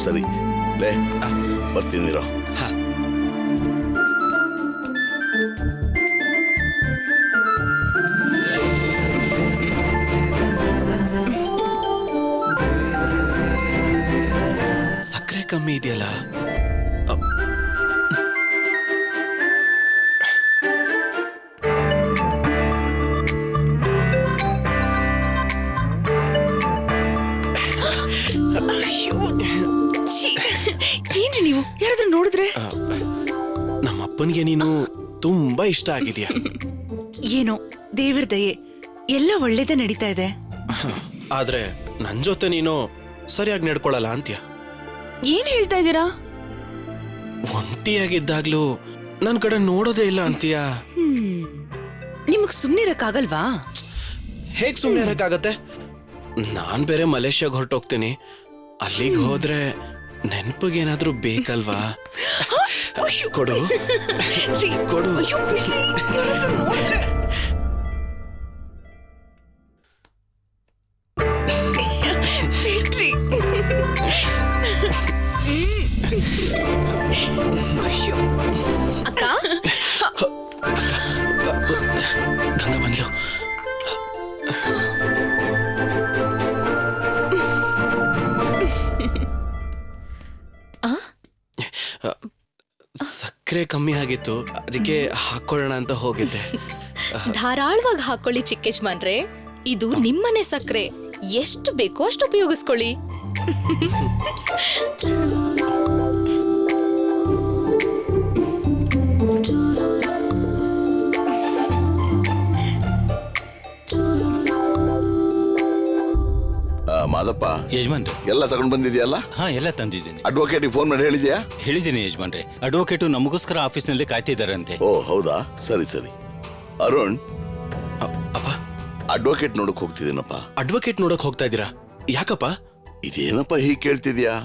ಸರಿ ಲೇ, ಬರ್ತೀನಿರೋ. ಸಕ್ಕರೆ ಕಮ್ಮಿ ಇದೆಯಲ್ಲ? ಏನ್ರಿ ನೀವು, ಯಾರಾದ್ರೂ ನೋಡಿದ್ರೆ? ನಮ್ಮಪ್ಪನ್ಗೆ ನೀನು ತುಂಬಾ ಇಷ್ಟ ಆಗಿದ್ಯಾ. ಏನೋ ದೇವ್ರ ದಯೆ, ಎಲ್ಲ ಒಳ್ಳೇದೇ ನಡೀತಾ ಇದೆ. ಆದ್ರೆ ನನ್ ಜೊತೆ ನೀನು ಸರಿಯಾಗಿ ನಡ್ಕೊಳಲ್ಲ ಅಂತ್ಯ. ಏನ್ ಹೇಳ್ತಾ ಇದ್ದೀರಾ? ಒಂಟಿಯಾಗಿದ್ದಾಗ್ಲೂ ನನ್ ಕಡೆ ನೋಡೋದೇ ಇಲ್ಲ ಅಂತೀಯ. ನಿಮಗ್ ಸುಮ್ನಿರಕ್ಕಾಗಲ್ವಾ? ಹೇಗ್ ಸುಮ್ಮನೆ ಇರಕ್ಕಾಗತ್ತೆ? ನಾನ್ ಬೇರೆ ಮಲೇಷ್ಯಾಗ ಹೊರಟೋಗ್ತೀನಿ. ಅಲ್ಲಿಗೆ ಹೋದ್ರೆ ನೆನ್ಪಿಗೇನಾದ್ರೂ ಬೇಕಲ್ವಾ? ಕೊಡು ಕೊಡು. ಅಕ್ಕ, ಗಂಗಾ ಬಂದ್ಲು. ಸಕ್ಕರೆ ಕಮ್ಮಿ ಆಗಿತ್ತು, ಅದಕ್ಕೆ ಹಾಕೊಳ್ಳೋಣ ಅಂತ ಹೋಗಿದ್ದೆ. ಧಾರಾಳವಾಗಿ ಹಾಕೊಳ್ಳಿ ಚಿಕ್ಕ ಯಜಮಾನ್ರೆ. ಇದು ನಿಮ್ಮನೆ ಸಕ್ಕರೆ, ಎಷ್ಟು ಬೇಕೋ ಅಷ್ಟು ಉಪಯೋಗಿಸ್ಕೊಳ್ಳಿ. ಮಾದಪ್ಪ, ಯಜಮಾನ್ರೆ, ಎಲ್ಲ ತಗೊಂಡ್ ಬಂದಿದ್ಯಲ್ಲ? ಹಾ, ಎಲ್ಲ ತಂದಿದ್ದೀನಿ. ಅಡ್ವೊಕೇಟಿಗೆ ಫೋನ್ ಮಾಡಿ ಹೇಳಿದ್ಯಾ? ಹೇಳಿದ್ದೀನಿ ಯಜಮಾನ್ರೆ. ಅಡ್ವೊಕೇಟು ನಮಗೋಸ್ಕರ ಆಫೀಸ್ನಲ್ಲಿ ಕಾಯ್ತಿದ್ದಾರಂತೆ. ಓ ಹೌದಾ, ಸರಿ ಸರಿ. ಅರುಣ್, ಅಪ್ಪ, ಅಡ್ವೊಕೇಟ್ ನೋಡಕ್ ಹೋಗ್ತಿದ್ದೀನಪ್ಪ. ಅಡ್ವೊಕೇಟ್ ನೋಡಕ್ ಹೋಗ್ತಾ ಇದ್ದೀರಾ? ಯಾಕಪ್ಪ? ಇದೇನಪ್ಪ ಹೀಗೆ ಕೇಳ್ತಿದ್ಯಾ?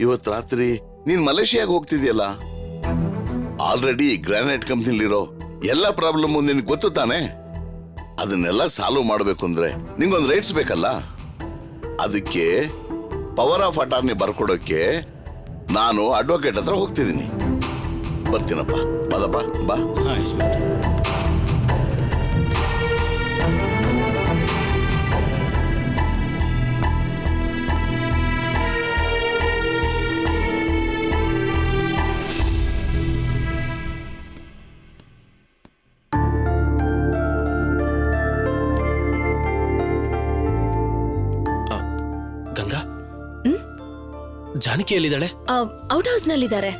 ಇವತ್ ರಾತ್ರಿ ನೀನ್ ಮಲೇಷಿಯಾಗ ಹೋಗ್ತಿದ್ಯಲ್ಲ, ಆಲ್ರೆಡಿ ಗ್ರಾನೈಟ್ ಕಂಪ್ನಿಲಿರೋ ಎಲ್ಲ ಪ್ರಾಬ್ಲಮ್ ನಿನ್ಗೆ ಗೊತ್ತು ತಾನೆ. ಅದನ್ನೆಲ್ಲ ಸಾಲ್ವ್ ಮಾಡ್ಬೇಕು ಅಂದ್ರೆ ನಿಂಗೊಂದು ರೈಟ್ಸ್ ಬೇಕಲ್ಲ. ಅದಕ್ಕೆ ಪವರ್ ಆಫ್ ಅಟಾರ್ನಿ ಬರ್ಕೊಡೋಕೆ ನಾನು ಅಡ್ವೊಕೇಟ್ ಹತ್ರ ಹೋಗ್ತಿದ್ದೀನಿ. ಬರ್ತೀನಪ್ಪ. ಮಾದಪ್ಪ ಬಾ. ಹಾ ಯಜಮಾನ್ರೆ. ಗಂಗಾ, ಜಾನಕಿ ಎಲ್ಲಿದ್ದಾಳೆ? ಔಟ್ ಹೌಸ್ ನಲ್ಲಿದ್ದಾರೆ.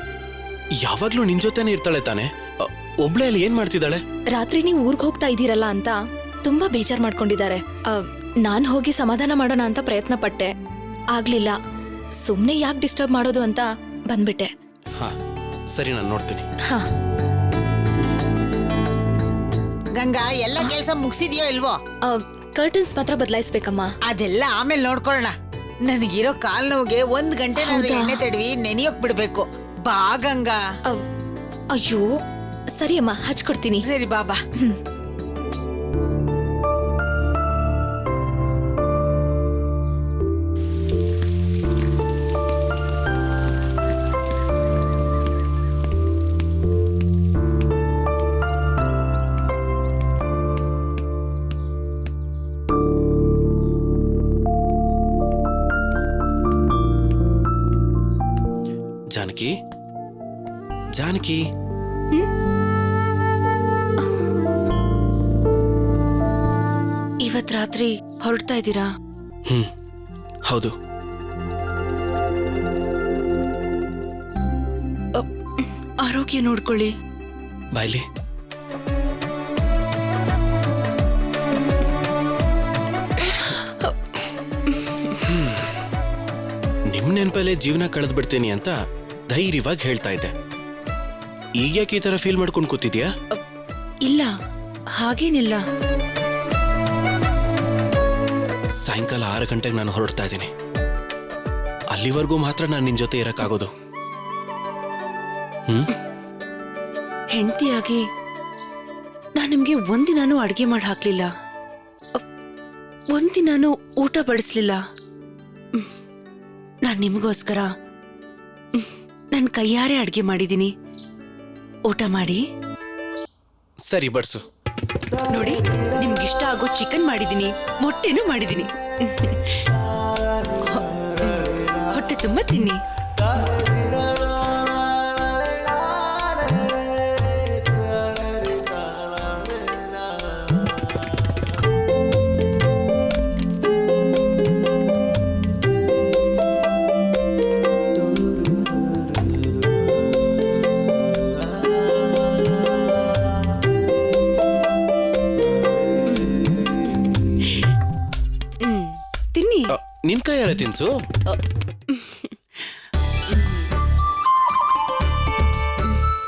ಯಾವಾಗ್ಲೂ ನಿನ್ ಜೊತೆನೆ ಇರ್ತಾಳೆ ತಾನೆ? ಒಬ್ಳೆ ಅಲ್ಲಿ ಏನ್ ಮಾಡ್ತಿದ್ದಾಳೆ? ರಾತ್ರಿ ನೀವು ಊರ್ಗ್ ಹೋಗ್ತಾ ಇದ್ದೀರಲ್ಲ ಅಂತ ತುಂಬಾ ಬೇಜಾರ್ ಮಾಡ್ಕೊಂಡಿದ್ದಾರೆ. ನಾನ್ ಹೋಗಿ ಸಮಾಧಾನ ಮಾಡೋಣ ಅಂತ ಪ್ರಯತ್ನ ಪಟ್ಟೆ, ಆಗ್ಲಿಲ್ಲ. ಸುಮ್ನೆ ಯಾಕೆ ಡಿಸ್ಟರ್ಬ್ ಮಾಡೋದು ಅಂತ ಬಂದ್ಬಿಟ್ಟೆ. ಹಾ ಸರಿ, ನಾನು ನೋಡ್ತೀನಿ. ಹಾ, ಗಂಗಾ, ಎಲ್ಲ ಕೆಲಸ ಮುಗಿಸಿದ್ಯೋ ಇಲ್ವೋ? ಕರ್ಟನ್ಸ್ ಮಾತ್ರ ಬದಲಾಯಿಸ್ಬೇಕಮ್ಮ. ಅದೆಲ್ಲ ಆಮೇಲೆ ನೋಡ್ಕೊಳ್ಳೋಣ. ನನಗಿರೋ ಕಾಲ್ ನೋವಿಗೆ 1 ಗಂಟೆ ಹೌದಾ? ಎಣ್ಣೆ ತಡವಿ ನೆನೆಯೋಕ್ ಬಿಡ್ಬೇಕು. ಬಾ ಗಂಗಾ. ಅಯ್ಯೋ ಸರಿ ಅಮ್ಮ ಹಚ್ಕೊಡ್ತೀನಿ. ಸರಿ ಬಾಬಾ. ಜಾನಕಿ ಜಾನಕಿ ಇವತ್ ರಾತ್ರಿ ಹೊರಡ್ತಾ ಇದ್ದೀರಾ? ಹೌದು. ಆರೋಗ್ಯ ನೋಡ್ಕೊಳ್ಳಿ. ಬಾಯ್ಲಿ. ನಿಮ್ ನೆನಪಲ್ಲೇ ಜೀವನ ಕಳೆದ್ ಬಿಡ್ತೀನಿ ಅಂತ ಧೈರ್ಯವಾಗಿ ಹೇಳ್ತಾ ಇದ್ದೆ. ಈಗ ಯಾಕೆ ಈ ತರ ಫೀಲ್ ಮಾಡ್ಕೊಂಡು ಕೂತಿದ್ಯಾ? ಇಲ್ಲ, ಹಾಗೇನಿಲ್ಲ. ಸಾಯಂಕಾಲ 6 ಗಂಟೆಗೆ ನಾನು ಹೊರಡ್ತಾ ಇದ್ದೀನಿ. ಅಲ್ಲಿವರೆಗೂ ಮಾತ್ರ ನಾನು ನಿನ್ ಜೊತೆ ಇರಕ್ಕಾಗೋದು. ಹೆಂಡತಿಯಾಗಿ ನಾನ್ ನಿಮ್ಗೆ ಒಂದಿನಾನು ಅಡ್ಗೆ ಮಾಡಿ ಹಾಕ್ಲಿಲ್ಲ, ಒಂದಿನಾನು ಊಟ ಬಡಿಸ್ಲಿಲ್ಲ. ನಾನ್ ನಿಮಗೋಸ್ಕರ ನನ್ನ ಕೈಯಾರೆ ಅಡ್ಗೆ ಮಾಡಿದೀನಿ. ಊಟ ಮಾಡಿ. ಸರಿ ಬಡ್ಸು. ನೋಡಿ, ನಿಮ್ಗಿಷ್ಟ ಆಗೋ ಚಿಕನ್ ಮಾಡಿದೀನಿ, ಮೊಟ್ಟೆನೂ ಮಾಡಿದೀನಿ. ಹೊಟ್ಟೆ ತುಂಬಾ ತಿನ್ನಿ. ತಿನ್ನಿ. ನಿನ್ ಕೈಯಾರೆ ತಿನ್ಸು.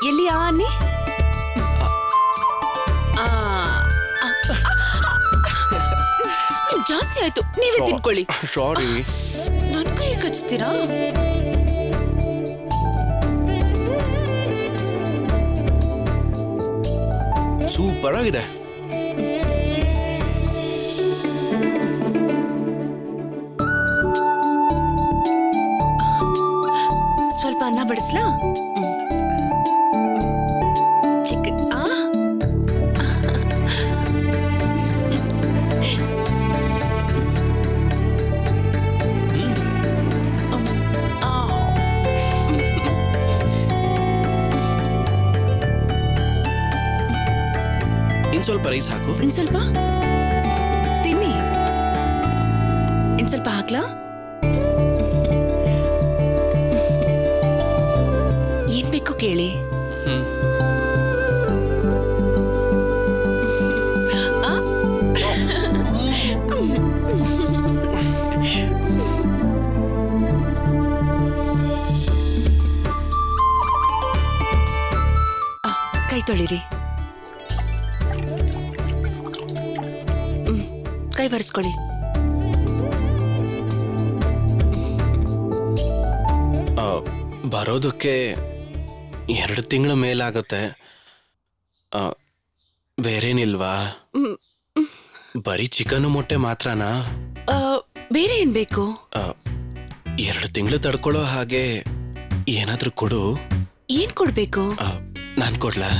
ಎಲ್ಲಿ ಆನೆ? ಜಾಸ್ತಿ ಆಯ್ತು, ನೀವೇ ತಿನ್ಕೊಳ್ಳಿ. ಸಾರಿ. ನನ್ ಕೈ ಕಚ್ತೀರಾ? ಸೂಪರ್ ಆಗಿದೆ. ಸ್ವಲ್ಪ ಅನ್ನ ಬಡಿಸ್ಲಾ? ಚಿಕನ್. ಇನ್ ಸ್ವಲ್ಪ ರೈಸ್ ಹಾಕು. ಇನ್ ಸ್ವಲ್ಪ ತಿನ್ನಿ. ಇನ್ ಸ್ವಲ್ಪ ಹಾಕ್ಲಾ? ಏನ್ ಬೇಕು ಕೇಳಿ. ಕೈ ತೊಳಿರಿ. ಕೈ ಒರೆಸ್ಕೊಳ್ಳಿ. ಬರೋದಕ್ಕೆ 2 ತಿಂಗಳ ಮೇಲಾಗುತ್ತೆ. ಬೇರೇನಿಲ್ವಾ? ಬರೀ ಚಿಕನ್ ಮೊಟ್ಟೆ ಮಾತ್ರನಾ? ಬೇರೆ ಏನ್ ಬೇಕು? 2 ತಿಂಗಳು ತಡ್ಕೊಳ್ಳೋ ಹಾಗೆ ಏನಾದ್ರೂ ಕೊಡು. ಏನ್ ಕೊಡ್ಬೇಕು? ನಾನ್ ಕೊಡ್ಲಾ?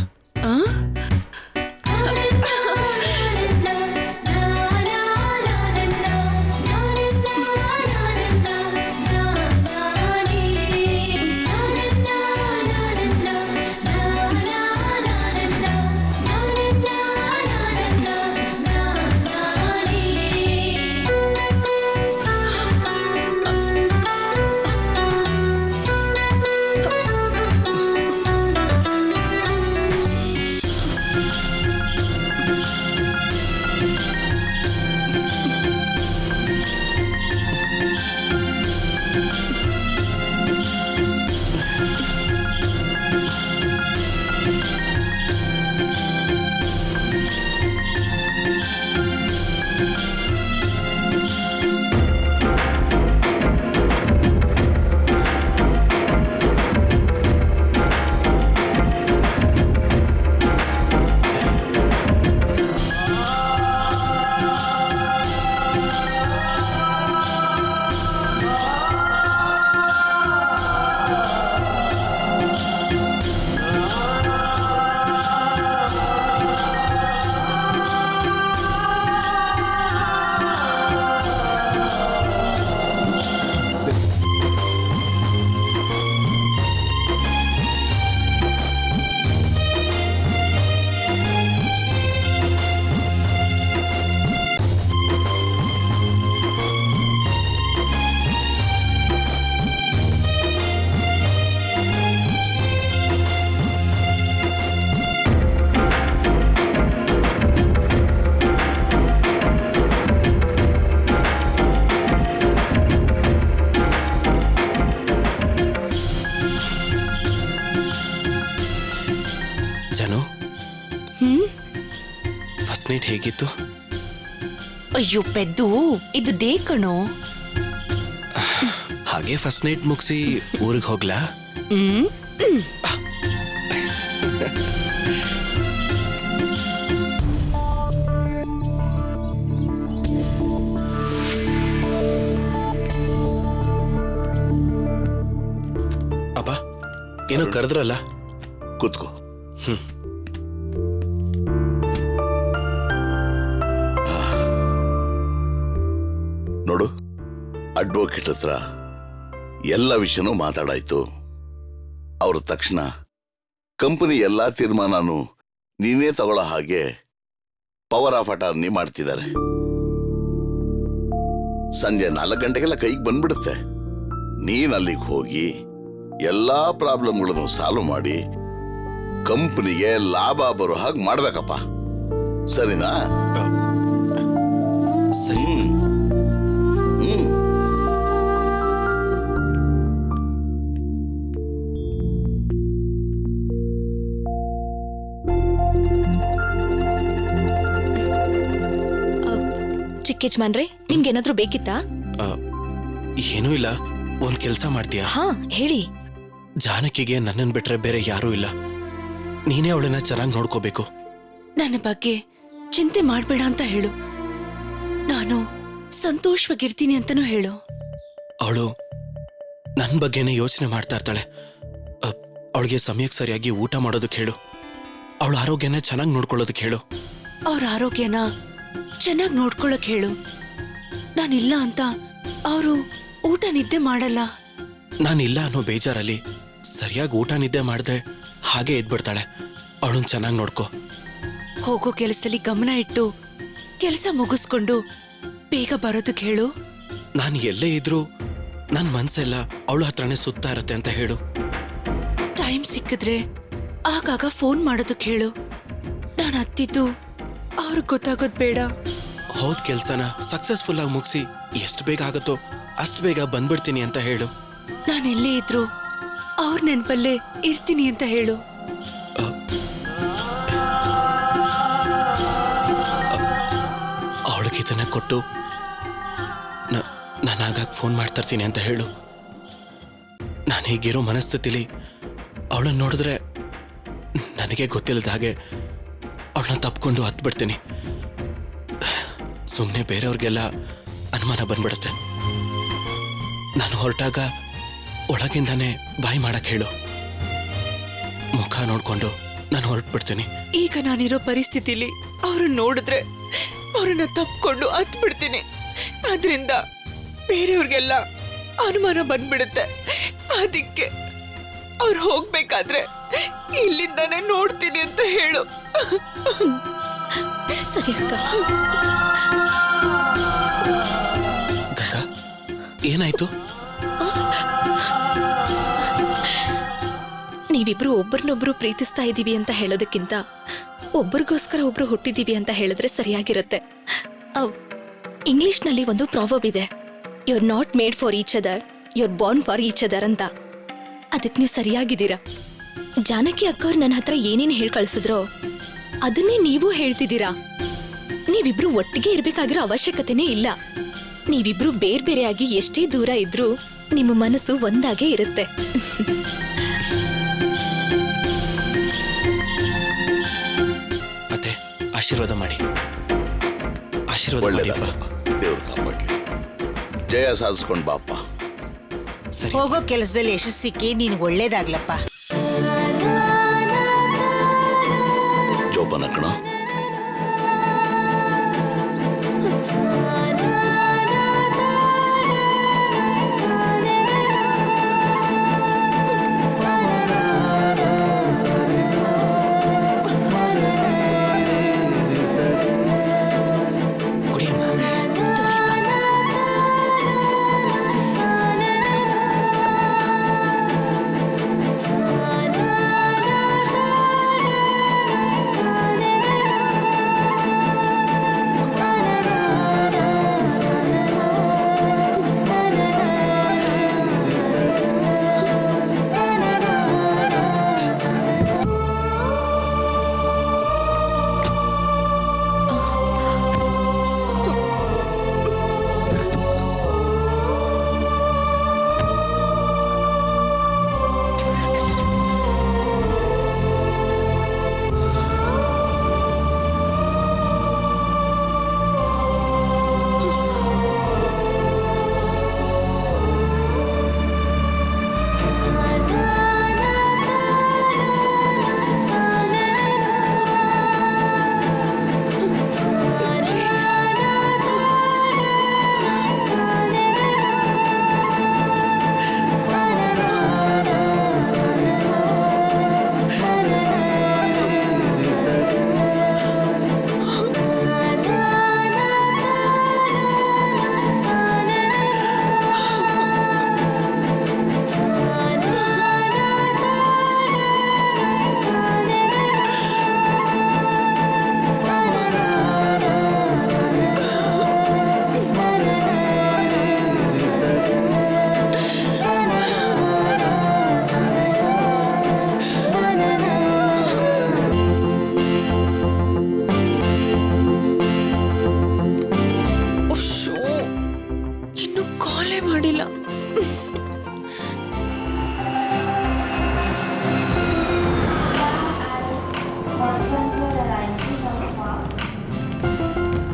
ಜಾನು ಫಸ್ಟ್ ನೈಟ್ ಹೇಗಿತ್ತು? ಅಯ್ಯೋ ಪೆದ್ದು, ಇದು ಡೇ ಕಣೋ. ಹಾಗೆ ಫಸ್ಟ್ ನೈಟ್ ಮುಗಿಸಿ ಊರಿಗೆ ಹೋಗ್ಲಾ? ಅಬ್ಬ ಏನೋ ಕರೆದ್ರಲ್ಲ, ಕೂತ್ಕೋ. ನೋಡು, ಅಡ್ವೊಕೇಟ್ ಹತ್ರ ಎಲ್ಲ ವಿಷಯನೂ ಮಾತಾಡಾಯ್ತು. ಅವ್ರ ತಕ್ಷಣ ಕಂಪನಿ ಎಲ್ಲಾ ತೀರ್ಮಾನನೂ ನೀನೇ ತಗೊಳ್ಳೋ ಹಾಗೆ ಪವರ್ ಆಫ್ ಅಟಾರ್ನಿ ಮಾಡ್ತಿದ್ದಾರೆ. ಸಂಜೆ 4 ಗಂಟೆಗೆಲ್ಲ ಕೈಗೆ ಬಂದ್ಬಿಡುತ್ತೆ. ನೀನ್ ಅಲ್ಲಿಗೆ ಹೋಗಿ ಎಲ್ಲಾ ಪ್ರಾಬ್ಲಮ್ಗಳನ್ನು ಸಾಲ್ವ್ ಮಾಡಿ ಕಂಪನಿಗೆ ಲಾಭ ಬರೋ ಹಾಗೆ ಮಾಡ್ಬೇಕಪ್ಪ. ಸರಿನಾ? ಸರಿ. ಚಿಕ್ಕ ಯಜಮಾನ್ರೆ, ನಿಮ್ಗೇನಾದ್ರೂ ಬೇಕಿತ್ತಾ? ಏನೂ ಇಲ್ಲ. ಒಂದ್ ಕೆಲ್ಸ ಮಾಡ್ತೀಯಾ? ಹಾ ಹೇಳಿ. ಜಾನಕಿಗೆ ನನ್ನನ್ ಬಿಟ್ರೆ ಬೇರೆ ಯಾರೂ ಇಲ್ಲ. ನೀನೇ ಅವಳನ್ನ ಚೆನ್ನಾಗಿ ನೋಡ್ಕೋಬೇಕು. ನನ್ನ ಬಗ್ಗೆ ಚಿಂತೆ ಮಾಡ್ಬೇಡ ಅಂತ ಹೇಳು. ನಾನು ಸಂತೋಷವಾಗಿರ್ತೀನಿ ಅಂತನೂ ಹೇಳು. ಅವಳು ನನ್ನ ಬಗ್ಗೆನೇ ಯೋಚನೆ ಮಾಡ್ತಾ ಇರ್ತಾಳೆ. ಅವಳಿಗೆ ಸಮಯಕ್ಕೆ ಸರಿಯಾಗಿ ಊಟ ಮಾಡೋದಕ್ಕೆ ಹೇಳು. ಅವಳ ಆರೋಗ್ಯನ ಚೆನ್ನಾಗಿ ನೋಡ್ಕೊಳ್ಳೋದಕ್ಕೆ ಹೇಳು. ಅವ್ರ ಆರೋಗ್ಯನ ಚೆನ್ನಾಗಿ ನೋಡ್ಕೊಳಕ್ ಹೇಳು. ನಾನಿಲ್ಲ ಅಂತ ಅವರು ಊಟ ನಿದ್ದೆ ಮಾಡಲ್ಲ. ನಾನಿಲ್ಲ ಅನ್ನೋ ಬೇಜಾರಲ್ಲಿ ಸರಿಯಾಗಿ ಊಟ ನಿದ್ದೆ ಮಾಡದೆ ಹಾಗೆ ಎದ್ಬಿಡ್ತಾಳೆ. ಅವಳನ್ನ ಚೆನ್ನಾಗಿ ನೋಡ್ಕೋ. ಹೋಗೋ ಕೆಲಸದಲ್ಲಿ ಗಮನ ಇಟ್ಟು ಕೆಲಸ ಮುಗಿಸ್ಕೊಂಡು ಬೇಗ ಬರೋದಕ್ಕೆ ಹೇಳು. ನಾನು ಎಲ್ಲೇ ಇದ್ರೂ ನನ್ನ ಮನ್ಸೆಲ್ಲ ಅವಳ ಹತ್ರನೇ ಸುತ್ತಾ ಇರತ್ತೆ ಅಂತ ಹೇಳು. ಟೈಮ್ ಸಿಕ್ಕಿದ್ರೆ ಆಗಾಗ ಫೋನ್ ಮಾಡೋದಕ್ಕೆ ಹೇಳು. ನಾನು ಹತ್ತಿದ್ದು ಅವ್ರಿಗೆ ಗೊತ್ತಾಗೋದ್ ಬೇಡ. ಹೋದ್ ಕೆಲ್ಸನ ಸಕ್ಸಸ್ಫುಲ್ ಆಗಿ ಮುಗಿಸಿ ಎಷ್ಟು ಬೇಗ ಆಗತ್ತೋ ಅಷ್ಟು ಬೇಗ ಬಂದ್ಬಿಡ್ತೀನಿ ಅಂತ ಹೇಳು. ನಾನೆಲ್ಲೇ ಇದ್ರು ಅವ್ರ ನೆನಪಲ್ಲೇ ಇರ್ತೀನಿ ಅಂತ ಹೇಳು. ಅವಳಿಗೆ ಇದನ್ನ ಕೊಟ್ಟು ನಾನು ಆಗಾಗ ಫೋನ್ ಮಾಡ್ತಾ ಇರ್ತೀನಿ ಅಂತ ಹೇಳು. ನಾನು ಹೀಗಿರೋ ಮನಸ್ಥಿತಿಲಿ ಅವಳನ್ನ ನೋಡಿದ್ರೆ ನನಗೆ ಗೊತ್ತಿಲ್ಲದ ಹಾಗೆ ಅವಳನ್ನ ತಪ್ಕೊಂಡು ಹತ್ಬಿಡ್ತೀನಿ. ಸುಮ್ಮನೆ ಬೇರೆಯವ್ರಿಗೆಲ್ಲ ಅನುಮಾನ ಬಂದ್ಬಿಡುತ್ತೆ. ನಾನು ಹೊರಟಾಗ ಒಳಗಿಂದಾನೆ ಬಾಯಿ ಮಾಡಕ್ ಹೇಳು. ಮುಖ ನೋಡ್ಕೊಂಡು ನಾನು ಹೊರಟ್ಬಿಡ್ತೀನಿ. ಈಗ ನಾನಿರೋ ಪರಿಸ್ಥಿತಿಲಿ ಅವ್ರನ್ನ ನೋಡಿದ್ರೆ ಅವ್ರನ್ನ ತಪ್ಕೊಂಡು ಹತ್ ಬಿಡ್ತೀನಿ. ಆದ್ರಿಂದ ಬೇರೆಯವ್ರಿಗೆಲ್ಲ ಅನುಮಾನ ಬಂದ್ಬಿಡುತ್ತೆ. ಅದಕ್ಕೆ ಅವ್ರು ಹೋಗ್ಬೇಕಾದ್ರೆ ಇಲ್ಲಿಂದಾನೆ ನೋಡ್ತೀನಿ ಅಂತ ಹೇಳು. ಸರಿ ಅಕ್ಕ. ಗಂಗಾ, ಏನಾಯ್ತು? ನೀವಿಬ್ರು ಒಬ್ಬರನ್ನೊಬ್ರು ಪ್ರೀತಿಸ್ತಾ ಇದೀವಿ ಅಂತ ಹೇಳೋದಕ್ಕಿಂತ ಒಬ್ಬರಿಗೋಸ್ಕರ ಒಬ್ರು ಹುಟ್ಟಿದೀವಿ ಅಂತ ಹೇಳಿದ್ರೆ ಸರಿಯಾಗಿರುತ್ತೆ. ಇಂಗ್ಲಿಷ್ನಲ್ಲಿ ಒಂದು ಪ್ರಾವರ್ಬ್ ಇದೆ, you are not made for each other, you are born for each other ಅಂತ. ಅದಕ್ಕೆ ನೀವು ಸರಿಯಾಗಿದ್ದೀರಾ. ಜಾನಕಿ ಅಕ್ಕವ್ರು ನನ್ನ ಹತ್ರ ಏನೇನು ಹೇಳಿ ಕಳ್ಸಿದ್ರೋ ಅದನ್ನೇ ನೀವು ಹೇಳ್ತಿದ್ದೀರಾ. ನೀವಿಬ್ರು ಒಟ್ಟಿಗೆ ಇರ್ಬೇಕಾಗಿರೋ ಅವಶ್ಯಕತೆನೇ ಇಲ್ಲ. ನೀವಿಬ್ರು ಬೇರೆ ಬೇರೆಯಾಗಿ ಎಷ್ಟೇ ದೂರ ಇದ್ರೂ ನಿಮ್ಮ ಮನಸ್ಸು ಒಂದಾಗೇ ಇರುತ್ತೆ. ಅತ್ತೆ, ಆಶೀರ್ವಾದ ಮಾಡಿ. ಆಶೀರ್ವಾದ ಮಾಡಿಪ್ಪ. ದೇವ್ರ ಕಾಪಾಡ್ಲಿ. ಜಯ ಸಾಧಿಸ್ಕೊಂಡ್ ಬಾಪ್ಪ. ಸರಿ. ಹೋಗೋ ಕೆಲಸದಲ್ಲಿ ಯಶಸ್ಸು ಸಿಕ್ಕಿ ನೀನು ಒಳ್ಳೇದಾಗ್ಲಪ್ಪ. ಜೋಪಾನ ಕಣ. ಕುಡಿಯಮ್ಮ.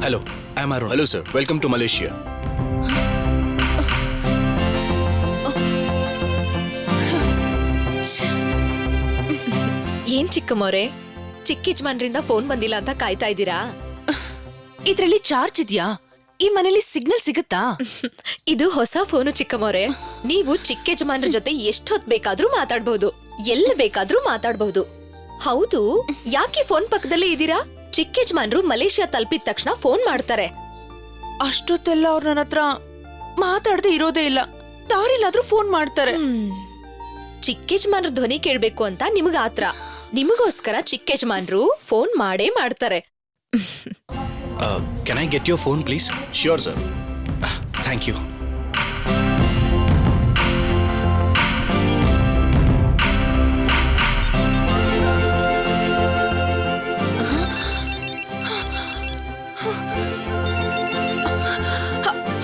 Hello I am Arun. Hello sir, welcome to Malaysia. ಏನ್ ಚಿಕ್ಕಮ್ಮವ್ರೆ, ಚಿಕ್ಕ ಯಜಮಾನ್ರಿಂದ ಫೋನ್ ಬಂದಿಲ್ಲ ಅಂತ ಕಾಯ್ತಾ ಇದ್ದೀರಾ? ಇದ್ರಲ್ಲಿ ಚಾರ್ಜ್ ಇದ್ಯಾ? ಈ ಮನೇಲಿ ಸಿಗ್ನಲ್ ಸಿಗುತ್ತಾ? ಇದು ಹೊಸ ಫೋನು ಚಿಕ್ಕಮ್ಮವ್ರೆ. ನೀವು ಚಿಕ್ಕ ಯಜಮಾನ್ರ ಜೊತೆ ಎಷ್ಟೊತ್ ಬೇಕಾದ್ರೂ ಮಾತಾಡ್ಬಹುದು, ಎಲ್ಲಿ ಬೇಕಾದ್ರೂ ಮಾತಾಡ್ಬಹುದು. ಹೌದು, ಯಾಕೆ ಫೋನ್ ಪಕ್ಕದಲ್ಲೇ ಇದ್ದೀರಾ? ಚಿಕ್ಕ ಯಜಮಾನ್ರು ಮಲೇಷಿಯಾ ತಲುಪಿದ ತಕ್ಷಣ ಫೋನ್ ಮಾಡ್ತಾರೆ. ಅಷ್ಟೊತ್ತೆಲ್ಲ ಅವ್ರು ನನ್ನ ಹತ್ರ ಮಾತಾಡದೆ ಇರೋದೇ ಇಲ್ಲ. ದಾರಿಲಾದ್ರೂ ಫೋನ್ ಮಾಡ್ತಾರೆ. ಚಿಕ್ಕ ಯಜಮಾನ್ರ ಧ್ವನಿ ಕೇಳ್ಬೇಕು ಅಂತ ನಿಮಗ ಆತ್ರ. ನಿಮಗೋಸ್ಕರ ಚಿಕ್ಕ ಯಜಮಾನ್ರು ಫೋನ್ ಮಾಡೇ ಮಾಡ್ತಾರೆ. Can I get your phone please? Sure sir, thank you.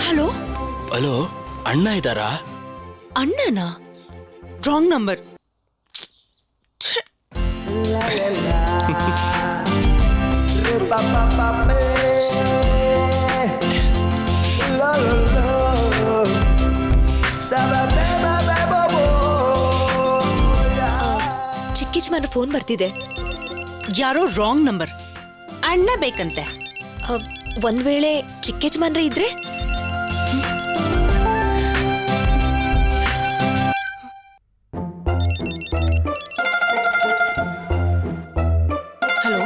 Hello hello, ಅಣ್ಣ ಇದ್ದಾರಾ? ಅಣ್ಣನಾ? Wrong number. ಚಿಕ್ಕ ಯಜಮಾನ್ರ ಫೋನ್ ಬರ್ತಿದೆ. ಯಾರೋ ರಾಂಗ್ ನಂಬರ್. ಅಣ್ಣ ಬೇಕಂತೆ. ಒಂದ್ ವೇಳೆ ಚಿಕ್ಕ ಯಜಮಾನ್ರೆ ಇದ್ರೆ? ಹಲೋ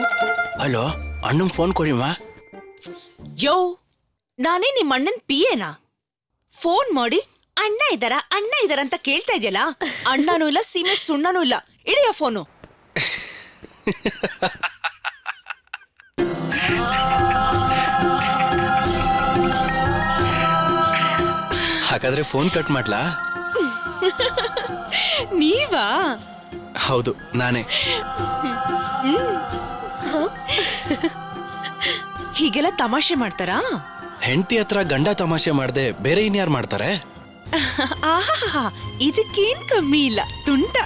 ಹಲೋ, ಅಣ್ಣಂಗೆ ಫೋನ್ ಕೊಡಿಮ್ಮ. ಯೋ, ನಾನೇ ನಿಮ್ಮ ಅಣ್ಣನ್ ಪಿಯೇನಾ? ಫೋನ್ ಮಾಡಿ ಅಣ್ಣ ಇದ್ದಾರ ಅಂತ ಕೇಳ್ತಾ ಇದೆಯಲ್ಲ. ಅಣ್ಣನೂ ಇಲ್ಲ, ಸೀಮೆ ಸುಣ್ಣನೂ ಇಲ್ಲ. ಇಡಿಯ ಫೋನು. ಹಾಗಾದ್ರೆ ಫೋನ್ ಕಟ್ ಮಾಡ್ಲಾ? ನೀವಾ? ಹೌದು, ನಾನೇ. ಹೀಗೆಲ್ಲ ತಮಾಷೆ ಮಾಡ್ತಾರಾ? ಹೆಂಡತಿ ಹತ್ರ ಗಂಡ ತಮಾಷೆ ಮಾಡ್ದೆ ಬೇರೆ ಇನ್ಯಾರು ಮಾಡ್ತಾರೆ? ಆಹಾ, ಇದಕ್ಕೇನ್ ಕಮ್ಮಿ ಇಲ್ಲ, ತುಂಟ.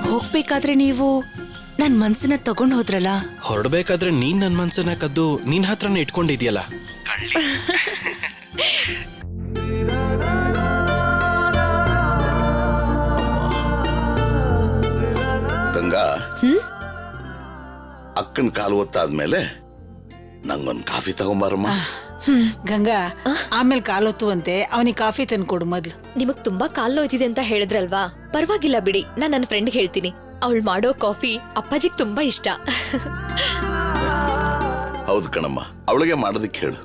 ಹೋಗ್ಬೇಕಾದ್ರೆ ನೀವು ನನ್ ಮನ್ಸನ್ನ ತಗೊಂಡ್ ಹೋದ್ರಲ್ಲ. ಹೊರಡ್ಬೇಕಾದ್ರೆ ನೀನ್ ನನ್ ಮನ್ಸನ್ನ ಕದ್ದು ನಿನ್ ಹತ್ರನೇ ಇಟ್ಕೊಂಡಿದ್ಯಲ್ಲ. ಗಂಗಾ, ಅಕ್ಕನ ಕಾಲು ಒತ್ತಾದ್ಮೇಲೆ ನಂಗೊಂದ್ ಕಾಫಿ ತಗೊಂಬಾರಮ್ಮ. ಗಂಗಾ, ಆಮೇಲೆ ಕಾಲೊತ್ತುವಂತೆ ಅವನಿಗೆ ಕಾಫಿ ತಂದ್ಕೊಡು ಮೊದ್ಲು. ನಿಮಗ್ ತುಂಬಾ ಕಾಲ್ ನೋಯ್ತಿದೆ ಅಂತ ಹೇಳಿದ್ರಲ್ವಾ? ಪರವಾಗಿಲ್ಲ ಬಿಡಿ, ನಾನ್ ನನ್ನ ಫ್ರೆಂಡ್ ಹೇಳ್ತೀನಿ. ಅವಳು ಮಾಡೋ ಕಾಫಿ ಅಪ್ಪಾಜಿಗ್ ತುಂಬಾ ಇಷ್ಟ. ಹೌದು ಕಣಮ್ಮ, ಅವಳಿಗೆ ಮಾಡೋದಕ್ಕೆ ಹೇಳು.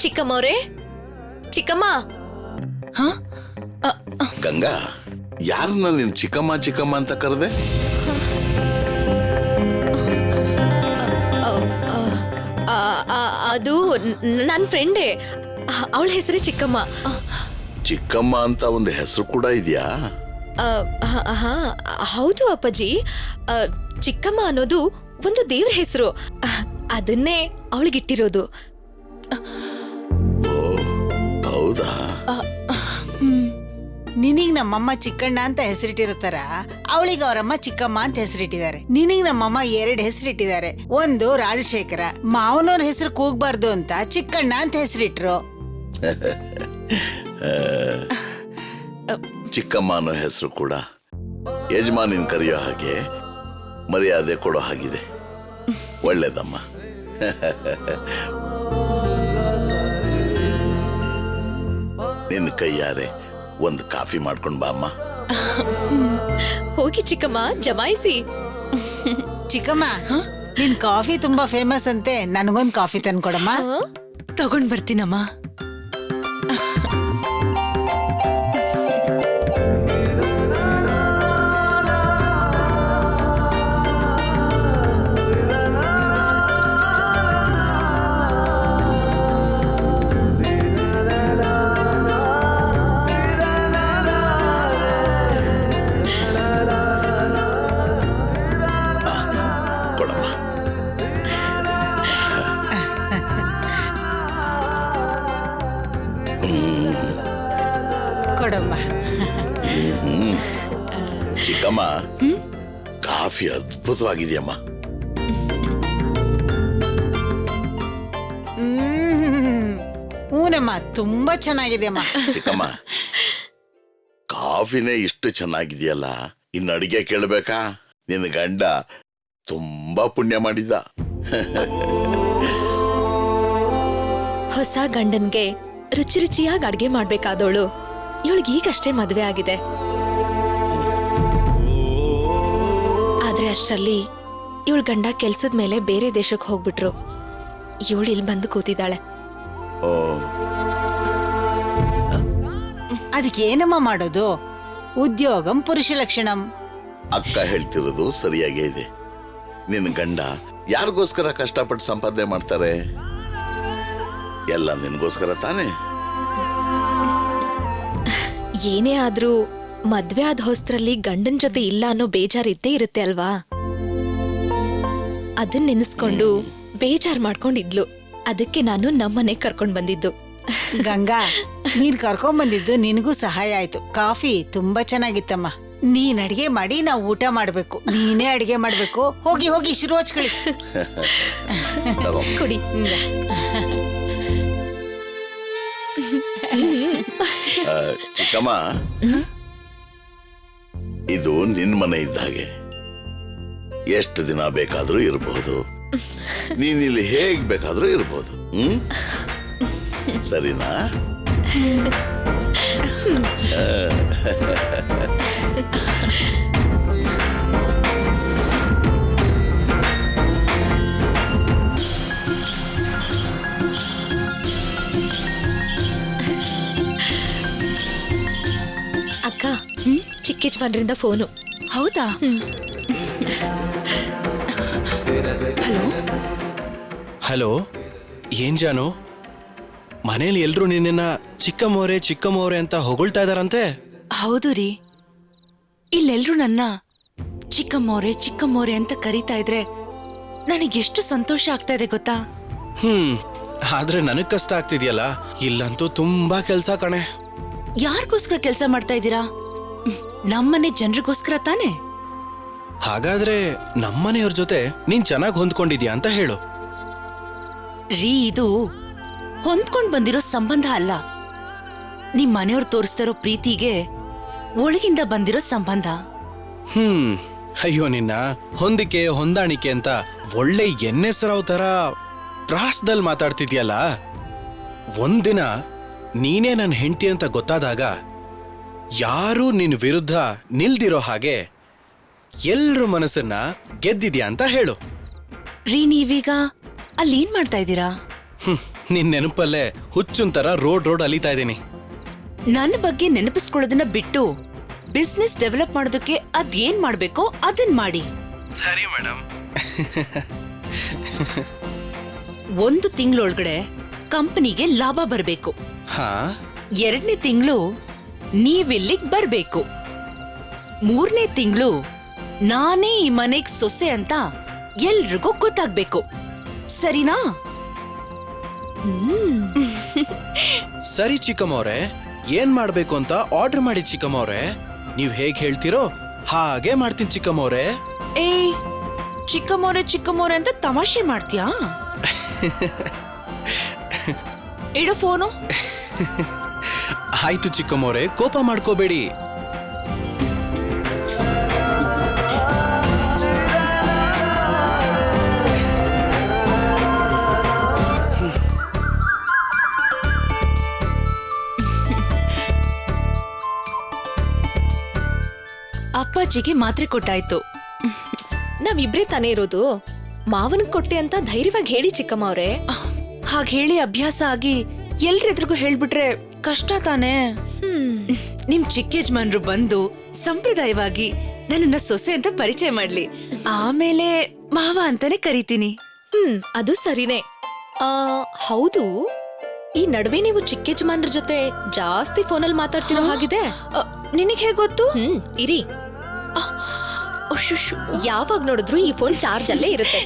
ಚಿಕ್ಕಮ್ಮವ್ರೆ, ಚಿಕ್ಕಮ್ಮ. ಗಂಗಾ, ಯಾರನ್ನ ನೀನ್ ಚಿಕ್ಕಮ್ಮ ಚಿಕ್ಕಮ್ಮ ಅಂತ ಕರೆದೆ? ಅದು ನನ್ನ ಫ್ರೆಂಡೇ. ಅವಳ ಹೆಸರೇ ಚಿಕ್ಕಮ್ಮ. ಚಿಕ್ಕಮ್ಮ ಅಂತ ಒಂದು ಹೆಸರು ಕೂಡ ಇದೆಯಾ? ಹೌದು ಅಪ್ಪಾಜಿ. ಚಿಕ್ಕಮ್ಮ ಅನ್ನೋದು ಒಂದು ದೇವ್ರ ಹೆಸರು. ಅದನ್ನೇ ಅವಳಿಗಿಟ್ಟಿರೋದು. ಹೌದಾ? ನಿನಗ್ ನಮ್ಮಮ್ಮ ಚಿಕ್ಕಣ್ಣ ಅಂತ ಹೆಸರಿಟ್ಟಿರ್ತಾರ, ಅವಳಿಗೆ ಅವರಮ್ಮ ಚಿಕ್ಕಮ್ಮ ಅಂತ ಹೆಸರಿಟ್ಟಿದ್ದಾರೆ. ನಿನಗ್ ನಮ್ಮಮ್ಮ 2 ಹೆಸರಿಟ್ಟಿದ್ದಾರೆ. ಒಂದು ರಾಜಶೇಖರ, ಮಾವನವ್ರ ಹೆಸರು ಕೂಗ್ಬಾರ್ದು ಅಂತ ಚಿಕ್ಕಣ್ಣ ಅಂತ ಹೆಸರಿಟ್ರು. ಚಿಕ್ಕಮ್ಮ ಅನ್ನೋ ಹೆಸರು ಕೂಡ ಯಜಮಾನಿನ ಕರೆಯೋ ಹಾಗೆ ಮರ್ಯಾದೆ ಕೊಡೋ ಹಾಗಿದೆ. ಒಳ್ಳೇದಮ್ಮ. ನಿನ್ನ ಕೈಯಾರೆ ಒಂದು ಕಾಫಿ ಮಾಡ್ಕೊಂಡ್ ಬಾ ಅಮ್ಮ. ಹೋಗಿ ಚಿಕ್ಕಮ್ಮ, ಜಮಾಯಿಸಿ. ಚಿಕ್ಕಮ್ಮ, ನಿನ್ ಕಾಫಿ ತುಂಬಾ ಫೇಮಸ್ ಅಂತೆ, ನನಗೊಂದು ಕಾಫಿ ತಂದ್ಕೊಡಮ್ಮ. ತಗೊಂಡ್ ಬರ್ತೀನಮ್ಮ. ಕೊಡಮ್ಮ. ಚಿಕ್ಕಮ್ಮ ಕಾಫಿ ಅದ್ಭುತವಾಗಿದೆಯಮ್ಮ. ಹೂನಮ್ಮ, ತುಂಬಾ ಚೆನ್ನಾಗಿದೆಯಮ್ಮ. ಚಿಕ್ಕಮ್ಮ ಕಾಫಿನೇ ಇಷ್ಟು ಚೆನ್ನಾಗಿದೆಯಲ್ಲ, ಇನ್ನು ಅಡಿಗೆ ಕೇಳಬೇಕಾ? ನಿನ್ನ ಗಂಡ ತುಂಬಾ ಪುಣ್ಯ ಮಾಡಿದ. ಹೊಸ ಗಂಡನ್ಗೆ ರುಚಿ ರುಚಿಯಾಗಿ ಅಡ್ಗೆ ಮಾಡ್ಬೇಕಾದವಳು ಇವಳಿಗೆ ಈಗಷ್ಟೇ ಮದ್ವೆ ಆಗಿದೆ. ಆದ್ರೆ ಅಷ್ಟರಲ್ಲಿ ಇವಳ ಗಂಡ ಕೆಲ್ಸದ ಮೇಲೆ ಬೇರೆ ದೇಶಕ್ಕೆ ಹೋಗ್ಬಿಟ್ರು. ಇವಳು ಇಲ್ಲಿ ಬಂದು ಕೂತಿದ್ದಾಳೆ. ಓ, ಅದಕ್ಕೆ ಏನಮ್ಮ ಮಾಡೋದು? ಉದ್ಯೋಗಂ ಪುರುಷ ಲಕ್ಷಣಂ. ಅಕ್ಕ ಹೇಳ್ತಿರೋದು ಸರಿಯಾಗೇ ಇದೆ. ನಿನ್ನ ಗಂಡ ಯಾರಿಗೋಸ್ಕರ ಕಷ್ಟಪಟ್ಟು ಸಂಪಾದನೆ ಮಾಡ್ತಾರೆ? ಎಲ್ಲ ನಿನ್ಗೋಸ್ಕರ ತಾನೇ. ಏನೇ ಆದ್ರೂ ಮದ್ವೆ ಆದ ಹೊಸ್ತ್ರಲ್ಲಿ ಗಂಡನ್ ಜೊತೆ ಇಲ್ಲ ಅನ್ನೋ ಬೇಜಾರ್ ಇದ್ದೇ ಇರುತ್ತೆ ಅಲ್ವಾ? ಅದನ್ನ ನೆನೆಸ್ಕೊಂಡು ಬೇಜಾರ್ ಮಾಡ್ಕೊಂಡಿದ್ಲು. ಅದಕ್ಕೆ ನಾನು ನಮ್ಮನೆ ಕರ್ಕೊಂಡ್ ಬಂದಿದ್ದು. ಗಂಗಾ, ನೀನ್ ಕರ್ಕೊಂಡ್ ಬಂದಿದ್ದು ನಿನಗೂ ಸಹಾಯ ಆಯ್ತು. ಕಾಫಿ ತುಂಬಾ ಚೆನ್ನಾಗಿತ್ತಮ್ಮ. ನೀನ್ ಅಡಿಗೆ ಮಾಡಿ ನಾವು ಊಟ ಮಾಡ್ಬೇಕು. ನೀನೇ ಅಡಿಗೆ ಮಾಡ್ಬೇಕು. ಹೋಗಿ ಹೋಗಿ ಶುರು ಹಚ್ಕೊಳ್ಳಿ. ಕುಡಿ. ಚಿಕ್ಕಮ್ಮ, ಇದು ನಿನ್ ಮನೆ ಇದ್ದ ಹಾಗೆ. ಎಷ್ಟು ದಿನ ಬೇಕಾದ್ರೂ ಇರಬಹುದು. ನೀನಿಲ್ಲಿ ಹೇಗ್ ಬೇಕಾದ್ರೂ ಇರಬಹುದು. ಸರಿನಾ? ಅಕ್ಕ, ಚಿಕ್ಕ ಯಜಮಾನ್ರಿಂದ ಫೋನು. ಹೌದಾ? ಹಲೋ ಹಲೋ, ಏನ್ ಜಾನು, ಮನೇಲಿ ಎಲ್ರು ನಿನ್ನ ಚಿಕ್ಕಮ್ಮವ್ರೆ ಚಿಕ್ಕಮ್ಮವ್ರೆ ಅಂತ ಹೊಗಳ್ತಾ ಇದಾರಂತೆ. ಹೌದು ರೀ. ಇಲ್ಲೆಲ್ರೂ ನನ್ನ ಚಿಕ್ಕಮ್ಮವ್ರೆ ಚಿಕ್ಕಮ್ಮವ್ರೆ ಅಂತ ಕರೀತಾ ಇದ್ರೆ ನನಗೆಷ್ಟು ಸಂತೋಷ ಆಗ್ತಾ ಇದೆ ಗೊತ್ತಾ? ಆದ್ರೆ ನನಗ್ ಕಷ್ಟ ಆಗ್ತಿದ್ಯಲ್ಲ. ಇಲ್ಲಂತೂ ತುಂಬಾ ಕೆಲ್ಸ ಕಣೆ. ಯಾರಿಗೋಸ್ಕರ ಕೆಲಸ ಮಾಡ್ತಾ ಇದ್ದೀರಾ? ನಮ್ಮನೆ ಜನರಿಗೋಸ್ಕರ ತಾನೆ. ಹಾಗಾದ್ರೆ ನಮ್ಮನೆಯವ್ರ ಜೊತೆ ನೀನ್ ಚೆನ್ನಾಗಿ ಹೊಂದ್ಕೊಂಡಿದ್ಯಾ ಅಂತ ಹೇಳು. ರೀ, ಇದು ಹೊಂದ್ಕೊಂಡ್ ಬಂದಿರೋ ಸಂಬಂಧ ಅಲ್ಲ. ನಿಮ್ ಮನೆಯವ್ರು ತೋರಿಸ್ತಾ ಇರೋ ಪ್ರೀತಿಗೆ ಒಳಗಿಂದ ಬಂದಿರೋ ಸಂಬಂಧ. ಅಯ್ಯೋ, ನಿನ್ನ ಹೊಂದಿಕೆ ಹೊಂದಾಣಿಕೆ ಅಂತ ಒಳ್ಳೆ ಎನ್ನೆಸರಾವ್ ತರ ಪ್ರಾಸದಲ್ಲಿ ಮಾತಾಡ್ತಿದ್ಯಲ್ಲ. ಒಂದಿನ ನೀನೇ ನನ್ನ ಹೆಂಡತಿ ಅಂತ ಗೊತ್ತಾದಾಗ ಯಾರೂ ನಿನ್ ವಿರುದ್ಧ ನಿಲ್ದಿರೋ ಹಾಗೆ ಎಲ್ರ ಮನಸ್ಸನ್ನ ಗೆದ್ದಿದ್ಯಾ ಅಂತ ಹೇಳು. ರೀ, ನೀವೀಗ ಅಲ್ಲೇನ್ ಮಾಡ್ತಾ ಇದ್ದೀರಾ? ನಿನ್ ನೆನಪಲ್ಲೇ ಹುಚ್ಚುಂತರ ರೋಡ್ ಅಲಿತಾ ಇದ್ದೀನಿ. ನನ್ನ ಬಗ್ಗೆ ನೆನಪಿಸ್ಕೊಳ್ಳೋದನ್ನ ಬಿಟ್ಟು ಬಿಸ್ನೆಸ್ ಡೆವಲಪ್ ಮಾಡೋದಕ್ಕೆ ಅದೇನ್ ಮಾಡ್ಬೇಕೋ ಅದನ್ ಮಾಡಿ. ಸರಿ ಮೇಡಮ್. 1 ತಿಂಗಳೊಳಗಡೆ ಕಂಪನಿಗೆ ಲಾಭ ಬರ್ಬೇಕು. ಹಾ, 2ನೇ ತಿಂಗಳು ನೀವಿಲ್ಲಿಗ್ ಬರ್ಬೇಕು. 3ನೇ ತಿಂಗಳು ನಾನೇ ಈ ಮನೆಗ್ ಸೊಸೆ ಅಂತ ಎಲ್ರಿಗೂ ಗೊತ್ತಾಗ್ಬೇಕು. ಸರಿನಾ? ಸರಿ ಚಿಕ್ಕಮ್ಮವ್ರೆ, ಏನ್ ಮಾಡ್ಬೇಕು ಅಂತ ಆರ್ಡರ್ ಮಾಡಿ ಚಿಕ್ಕಮ್ಮವ್ರೆ. ನೀವ್ ಹೇಗ್ ಹೇಳ್ತಿರೋ ಹಾಗೆ ಮಾಡ್ತೀನಿ ಚಿಕ್ಕಮ್ಮವ್ರೆ. ಏ, ಚಿಕ್ಕಮ್ಮವ್ರೆ ಅಂತ ತಮಾಷೆ ಮಾಡ್ತೀಯಾ? ಇಡು ಫೋನು. ಆಯ್ತು ಚಿಕ್ಕಮ್ಮವ್ರೆ, ಕೋಪ ಮಾಡ್ಕೋಬೇಡಿ. ಅಪ್ಪಾಜಿಗೆ ಮಾತ್ರೆ ಕೊಟ್ಟಾಯ್ತು. ನಾವಿಬ್ರೇ ತಾನೇ ಇರೋದು. ಮಾವನ್ ಕೊಟ್ಟೆ ಅಂತ ಧೈರ್ಯವಾಗಿ ಹೇಳಿ ಚಿಕ್ಕಮ್ಮ ಅವ್ರೆ. ಹಾಗೆ ಹೇಳಿ ಅಭ್ಯಾಸ ಆಗಿ ಎಲ್ರೆದ್ರಿಗೂ ಹೇಳ್ಬಿಟ್ರೆ ಕಷ್ಟ ತಾನೇ. ನಿಮ್ ಚಿಕ್ಕ ಯಜಮಾನ್ರು ಬಂದು ಸಂಪ್ರದಾಯವಾಗಿ ನನ್ನನ್ನ ಸೊಸೆ ಅಂತ ಪರಿಚಯ ಮಾಡ್ಲಿ. ಆಮೇಲೆ ಮಾವ ಅಂತಾನೆ ಕರಿತೀನಿ. ಅದು ಸರಿನೇ. ಹೌದು, ಈ ನಡುವೆ ನೀವು ಚಿಕ್ಕ ಯಜಮಾನ್ರ ಜೊತೆ ಜಾಸ್ತಿ ಫೋನಲ್ಲಿ ಮಾತಾಡ್ತಿರೋ ಹಾಗಿದೆ. ನಿನಗೆ ಹೇಗೆ ಗೊತ್ತು? ಇರಿ, ಯಾವಾಗ ನೋಡಿದ್ರು ಈ ಫೋನ್ ಚಾರ್ಜ್ ಅಲ್ಲೇ ಇರುತ್ತೆ.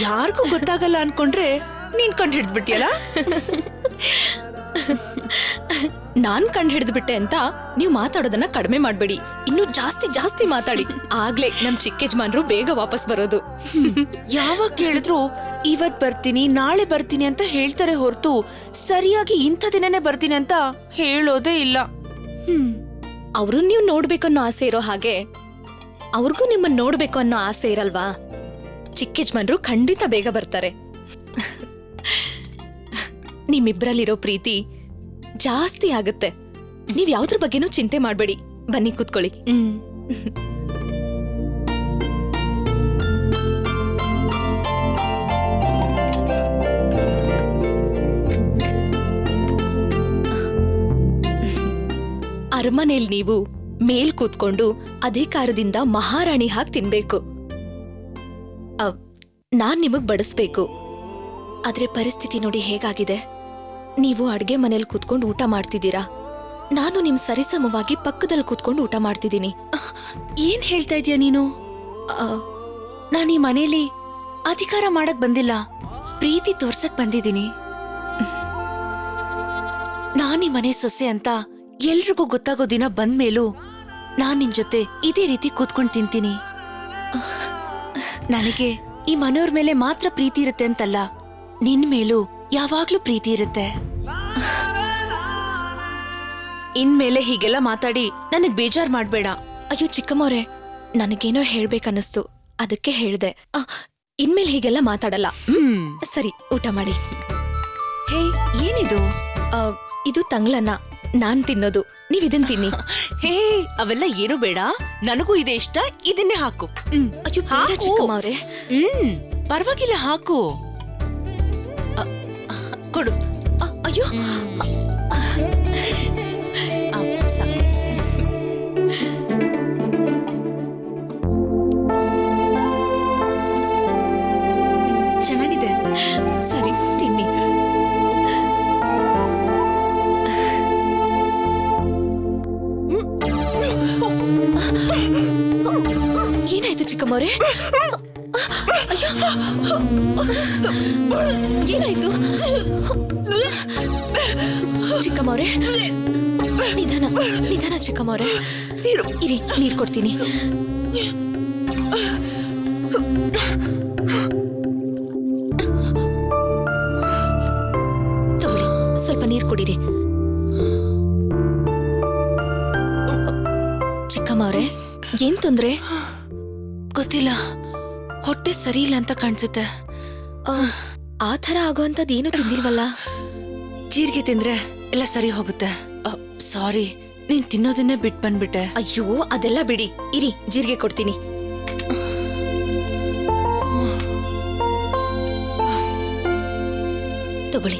ಯಾರಿಗೂ ಗೊತ್ತಾಗಲ್ಲ ಅನ್ಕೊಂಡ್ರೆ ನೀನ್ ಕಂಡು ಹಿಡ್ದ್ಬಿಟ್ಟಿಯಲ್ಲ. ನಾನ್ ಕಂಡು ಹಿಡಿದ್ಬಿಟ್ಟೆ ಅಂತ ನೀವು ಮಾತಾಡೋದನ್ನ ಕಡಿಮೆ ಮಾಡ್ಬೇಡಿ. ಇನ್ನು ಜಾಸ್ತಿ ಜಾಸ್ತಿ ಮಾತಾಡಿ. ಆಗ್ಲೇ ನಮ್ ಚಿಕ್ಕ ಯಜಮಾನ್ರು ಬೇಗ ವಾಪಸ್ ಬರೋದು. ಯಾವಾಗ ಕೇಳಿದ್ರು ಇವತ್ ಬರ್ತೀನಿ ನಾಳೆ ಬರ್ತೀನಿ ಅಂತ ಹೇಳ್ತಾರೆ ಹೊರತು ಸರಿಯಾಗಿ ಇಂಥ ದಿನನೇ ಬರ್ತೀನಿ ಅಂತ ಹೇಳೋದೇ ಇಲ್ಲ. ಅವರು ನೀವು ನೋಡ್ಬೇಕನ್ನೋ ಆಸೆ ಇರೋ ಹಾಗೆ ಅವ್ರಿಗೂ ನಿಮ್ಮನ್ನ ನೋಡ್ಬೇಕು ಅನ್ನೋ ಆಸೆ ಇರಲ್ವಾ? ಚಿಕ್ಕ ಯಜಮಾನ್ರು ಖಂಡಿತ ಬೇಗ ಬರ್ತಾರೆ. ನಿಮ್ಮಿಬ್ರಲ್ಲಿರೋ ಪ್ರೀತಿ ಜಾಸ್ತಿ ಆಗುತ್ತೆ. ನೀವ್ ಯಾವ್ದ್ರ ಬಗ್ಗೆನೂ ಚಿಂತೆ ಮಾಡ್ಬೇಡಿ. ಬನ್ನಿ ಕೂತ್ಕೊಳ್ಳಿ. ಅರಮನೆಯಲ್ಲಿ ನೀವು ಮೇಲ್ ಕೂತ್ಕೊಂಡು ಅಧಿಕಾರದಿಂದ ಮಹಾರಾಣಿ ಹಾಗೆ ತಿನ್ಬೇಕು. ನಾನ್ ನಿಮಗ್ ಬಡಿಸ್ಬೇಕು. ಆದ್ರೆ ಪರಿಸ್ಥಿತಿ ನೋಡಿ ಹೇಗಾಗಿದೆ. ನೀವು ಅಡ್ಗೆ ಮನೇಲಿ ಕೂತ್ಕೊಂಡು ಊಟ ಮಾಡ್ತಿದ್ದೀರಾ, ನಾನು ನಿಮ್ ಸರಿಸಮವಾಗಿ ಪಕ್ಕದಲ್ಲಿ ಕೂತ್ಕೊಂಡು ಊಟ ಮಾಡ್ತಿದ್ದೀನಿ. ಏನ್ ಹೇಳ್ತಾ ಇದೀಯ ನೀನು? ನಾನು ಈ ಮನೇಲಿ ಅಧಿಕಾರ ಮಾಡಕ್ ಬಂದಿಲ್ಲ, ಪ್ರೀತಿ ತೋರ್ಸಕ್ ಬಂದಿದ್ದೀನಿ. ನಾನೀ ಮನೆ ಸೊಸೆ ಅಂತ ಎಲ್ರಿಗೂ ಗೊತ್ತಾಗೋ ದಿನ ಬಂದ್ಮೇಲೂ ನಾನ್ ನಿನ್ ಜೊತೆ ಇದೇ ರೀತಿ ಕೂತ್ಕೊಂಡ್ ತಿಂತೀನಿ. ನನಗೆ ಈ ಮನೆಯವ್ರ ಮೇಲೆ ಮಾತ್ರ ಪ್ರೀತಿ ಇರುತ್ತೆ ಅಂತಲ್ಲ, ನಿನ್ ಮೇಲೂ ಯಾವಾಗ್ಲೂ ಪ್ರೀತಿ ಇರುತ್ತೆ. ಇನ್ಮೇಲೆ ಹೀಗೆಲ್ಲ ಮಾತಾಡಿ ನನಗ್ ಬೇಜಾರ್ ಮಾಡ್ಬೇಡ. ಅಯ್ಯೋ ಚಿಕ್ಕಮ್ಮವ್ರೆ, ನನಗೇನೋ ಹೇಳ್ಬೇಕನ್ನಿಸ್ತು, ಅದಕ್ಕೆ ಹೇಳ್ದೆ. ಇನ್ಮೇಲೆ ಹೀಗೆಲ್ಲ ಮಾತಾಡಲ್ಲ. ಸರಿ, ಊಟ ಮಾಡಿ. ಹೇ, ಏನಿದು? ಇದು ತಂಗ್ಳನ್ನ ನಾನ್ ತಿನ್ನೋದು, ನೀವ್ ಇದನ್ ತಿನ್ನಿ. ಹೇ, ಅವೆಲ್ಲ ಏನು ಬೇಡ, ನನಗೂ ಇದೆ ಇಷ್ಟ, ಇದನ್ನೇ ಹಾಕು. ಅಯ್ಯೋ ಬೇಡ ಚಿಕ್ಕಮ್ಮವ್ರೆ. ಪರವಾಗಿಲ್ಲ, ಹಾಕು. ಕೊಡು. ಅಯ್ಯೋ ಸಾಕು. ಚೆನ್ನಾಗಿದೆ. ಸರಿ, ತಿನ್ನಿ. ಏನಾಯ್ತು ಚಿಕ್ಕಮ್ಮವ್ರೆ? ಅಯ್ಯೋ, ಏನಾಯ್ತು ಚಿಕ್ಕಮ್ಮವ್ರೆ? ನಿಧಾನ ನಿಧಾನ ಚಿಕ್ಕಮ್ಮವ್ರೆ. ಇರಿ, ನೀರ್ ಕೊಡ್ತೀನಿ. ತಗೊಳ್ಳಿ, ಸ್ವಲ್ಪ ನೀರ್ ಕುಡೀರಿ. ಚಿಕ್ಕಮ್ಮವ್ರೆ, ಏನ್ ತೊಂದ್ರೆ? ಗೊತ್ತಿಲ್ಲ, ಹೊಟ್ಟೆ ಸರಿ ಇಲ್ಲ ಅಂತ ಕಾಣಿಸುತ್ತೆ. ಆ ಥರ ಆಗೋಂಥದ್ದು ಏನು ತಿಂದಿಲ್ವಲ್ಲ? ಜೀರಿಗೆ ತಿಂದ್ರೆ ಎಲ್ಲ ಸರಿ ಹೋಗುತ್ತೆ. ಸಾರಿ, ನೀನ್ ತಿನ್ನೋದನ್ನೇ ಬಿಟ್ ಬಂದ್ಬಿಟ್ಟೆ. ಅಯ್ಯೋ, ಅದೆಲ್ಲ ಬಿಡಿ. ಇರಿ, ಜೀರಿಗೆ ಕೊಡ್ತೀನಿ. ತಗೊಳ್ಳಿ.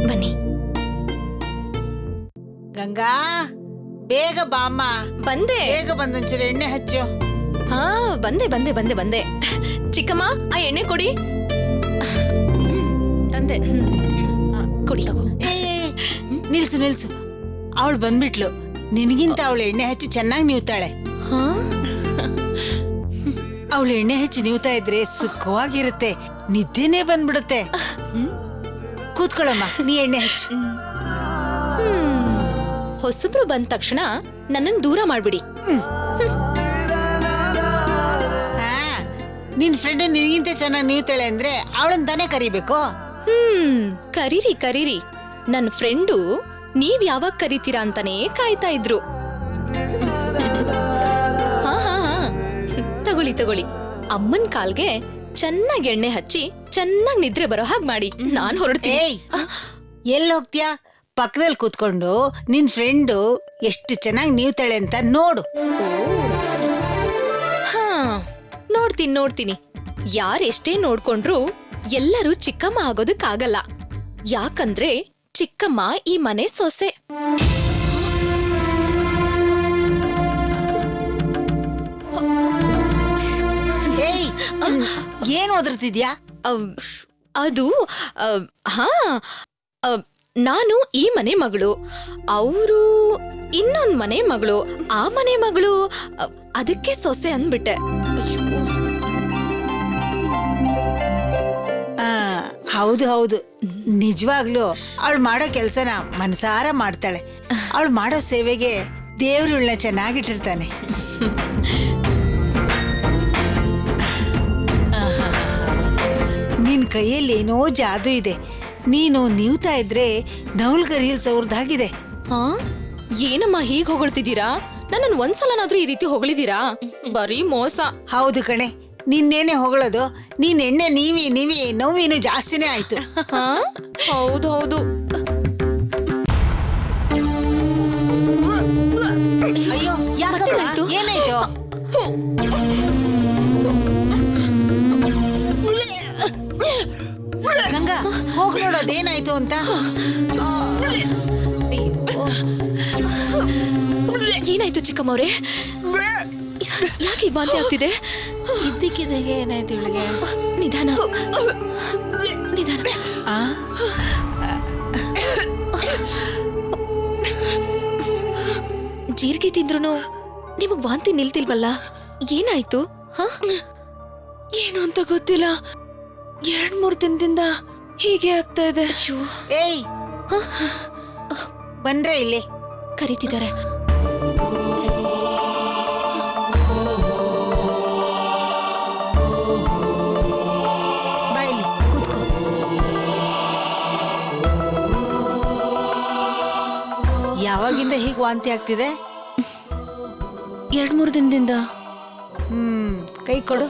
ಬನ್ನಿ. ಗಂಗಾ, ಬೇಗ ಬಾಮ್ಮ. ಬಂದೆ. ಬೇಗ ಬಂದೊಂಚೂರು ಎಣ್ಣೆ ಹಚ್ಚು. ಹಾ, ಬಂದೆ ಬಂದೆ ಬಂದೆ ಬಂದೆ. ಚಿಕ್ಕಮ್ಮ, ಆ ಎಣ್ಣೆ ಕೊಡಿ. ತಂದೆ. ಕೊಡಿ, ತಗೋ. ನಿಲ್ಸು ನಿಲ್ಸು, ಅವಳು ಬಂದ್ಬಿಟ್ಲು. ನಿನಗಿಂತ ಅವಳು ಎಣ್ಣೆ ಹಚ್ಚಿ ಚೆನ್ನಾಗಿ ನೀವ್ತಾಳೆ. ಅವಳು ಎಣ್ಣೆ ಹಚ್ಚಿ ನೀವ್ತಾ ಇದ್ರೆ ಸುಖವಾಗಿರುತ್ತೆ, ನಿದ್ದೆನೇ ಬಂದ್ಬಿಡುತ್ತೆ. ಕೂತ್ಕೊಳ್ಳಮ್ಮ, ನೀ ಎಣ್ಣೆ ಹಚ್ಚು. ಹೊಸಬ್ರು ಬಂದ ತಕ್ಷಣ ನನ್ನನ್ನು ದೂರ ಮಾಡ್ಬಿಡಿ. ನಿನ್ ಫ್ರೆಂಡ್ ನಿನಗಿಂತ ಚೆನ್ನಾಗಿ ನೀವ್ತಾಳೆ ಅಂದ್ರೆ ಅವಳನ್ನ ತಾನೇ ಕರಿಬೇಕು. ಕರೀರಿ ಕರೀರಿ. ನನ್ನ ಫ್ರೆಂಡು ನೀವ್ ಯಾವಾಗ ಕರಿತೀರಾ ಅಂತಾನೇ ಕಾಯ್ತಾ ಇದ್ರು. ಹಾ ಹಾ ಹಾ, ತಗೊಳ್ಳಿ ತಗೊಳ್ಳಿ. ಅಮ್ಮನ್ ಕಾಲ್ಗೆ ಚೆನ್ನಾಗಿ ಎಣ್ಣೆ ಹಚ್ಚಿ ಚೆನ್ನಾಗಿ ನಿದ್ರೆ ಬರೋ ಹಾಗೆ ಮಾಡಿ ನಾನ್ ಹೊರಡ್ತೀನಿ. ಎಲ್ಲಿ ಹೋಗ್ತೀಯಾ? ಪಕ್ಕದಲ್ಲಿ ಕೂತ್ಕೊಂಡು ನಿನ್ ಫ್ರೆಂಡು ಎಷ್ಟು ಚೆನ್ನಾಗಿ ನೀವ್ತಾಳೆ ಅಂತ ನೋಡು. ಹಾ, ನೋಡ್ತೀನಿ ನೋಡ್ತೀನಿ. ಯಾರೆಷ್ಟೇ ನೋಡ್ಕೊಂಡ್ರು ಎಲ್ಲರೂ ಚಿಕ್ಕಮ್ಮ ಆಗೋದಕ್ಕಾಗಲ್ಲ. ಯಾಕಂದ್ರೆ ಚಿಕ್ಕಮ್ಮ ಈ ಮನೆ ಸೊಸೆ. ಏನ್ ಓದಿರ್ತಿದ್ಯಾ? ಅದು ಹಾ, ನಾನು ಈ ಮನೆ ಮಗಳು. ಅವರು ಇನ್ನೊಂದ್ ಮನೆ ಮಗಳು, ಆ ಮನೆ ಮಗಳು, ಅದಕ್ಕೆ ಸೊಸೆ ಅಂದ್ಬಿಟ್ಟೆ. ಅಯ್ಯೋ. ಹೌದು ಹೌದು, ನಿಜವಾಗ್ಲೂ ಅವಳು ಮಾಡೋ ಕೆಲ್ಸನ ಮನಸಾರ ಮಾಡ್ತಾಳೆ. ಅವಳು ಮಾಡೋ ಸೇವೆಗೆ ದೇವ್ರುಳ್ನ ಚೆನ್ನಾಗಿಟ್ಟಿರ್ತಾನೆ. ನಿನ್ ಕೈಯಲ್ಲಿ ಏನೋ ಜಾದು ಇದೆ. ನೀನು ನೀವ್ತಾ ಇದ್ರೆ ನವಲ್ಗರಿಯಲ್ ಸೌರ್ದಾಗಿದೆ. ಹಾ, ಏನಮ್ಮ ಹೀಗ್ ಹೊಗಳ್ತಿದ್ದೀರಾ? ನನ್ನನ್ ಒಂದ್ಸಲನಾದ್ರೂ ಈ ರೀತಿ ಹೊಗಳಿದೀರಾ? ಬರೀ ಮೋಸ. ಹೌದು ಕಣೆ, ನಿನ್ನೇನೆ ಹೊಗಳೋದು. ನೀನ್ ಎಣ್ಣೆ ನೀವಿ ನೋವಿನು ಜಾಸ್ತಿನೇ ಆಯ್ತು. ಹಾ, ಹೌದು ಹೌದು. ಅಯ್ಯೋ, ಯಾಕಮ್ಮ? ಮತ್ತೇನಾಯ್ತು? ಏನಾಯ್ತು? ಗಂಗಾ, ಹೋಗ್ ನೋಡೋದೇನಾಯ್ತು ಅಂತ. ಏನಾಯ್ತು ಚಿಕ್ಕಮ್ಮವ್ರೆ? ಯಾಕೆ ಈಗ ವಾಂತಿ ಆಗ್ತಿದೆ? ಇದ್ದಕ್ಕಿದ್ದಾಗೆ ಏನಾಯ್ತು ಇವಳಿಗೆ? ನಿಧಾನ ನಿಧಾನ. ಆ? ಜೀರಿಗೆ ತಿಂದ್ರು ನಿಮಗ್ ವಾಂತಿ ನಿಲ್ತಿಲ್ವಲ್ಲ? ಏನಾಯ್ತು? ಹ? ಏನು ಅಂತ ಗೊತ್ತಿಲ್ಲ, 2-3 ದಿನದಿಂದ ಹೀಗೆ ಆಗ್ತಾ ಇದೆ. ಏಯ್, ಬನ್ರೆ ಇಲ್ಲಿ. ಕರೀತಿದ್ದಾರೆ. ಬಾಯಿಲಿ ಕೂತ್ಕೋ. ಯಾವಾಗಿಂದ ಹೀಗೆ ವಾಂತಿ ಆಗ್ತಿದೆ? 2-3 ದಿನದಿಂದ. ಕೈ ಕೊಡು.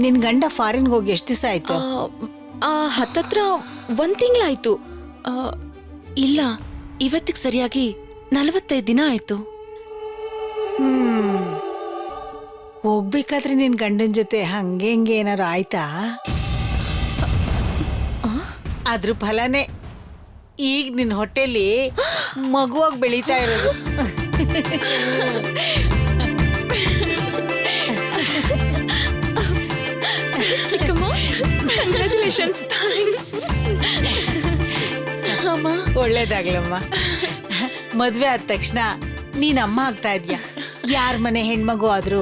ನಿನ್ ಗಂಡ ಫಾರಿನ್ಗೆ ಹೋಗಿ ಎಷ್ಟು ದಿವಸ ಆಯ್ತು? ಹತ್ತತ್ರ 1 ತಿಂಗಳಾಯ್ತು. ಇಲ್ಲ, ಇವತ್ತಿಗೆ ಸರಿಯಾಗಿ 45 ದಿನ ಆಯ್ತು. ಹೋಗ್ಬೇಕಾದ್ರೆ ನಿನ್ ಗಂಡನ ಜೊತೆ ಹಂಗೆ ಹಿಂಗೆ ಏನಾರು ಆಯ್ತಾ? ಅದ್ರ ಫಲನೇ ಈಗ ನಿನ್ ಹೊಟ್ಟೆಲಿ ಮಗುವಾಗಿ ಬೆಳೀತಾ ಇರೋದು. ಚಿಕ್ಕಮ್ಮ, ಕಂಗ್ರ್ಯಾಚುಲೇಷನ್ಸ್. ಅಮ್ಮ, ಒಳ್ಳೇದಾಗ್ಲಮ್ಮ. ಮದ್ವೆ ಆದ ತಕ್ಷಣ ನೀನ್ ಅಮ್ಮ ಆಗ್ತಾ ಇದ್ಯಾ. ಯಾರ ಮನೆ ಹೆಣ್ಮಗು ಆದ್ರೂ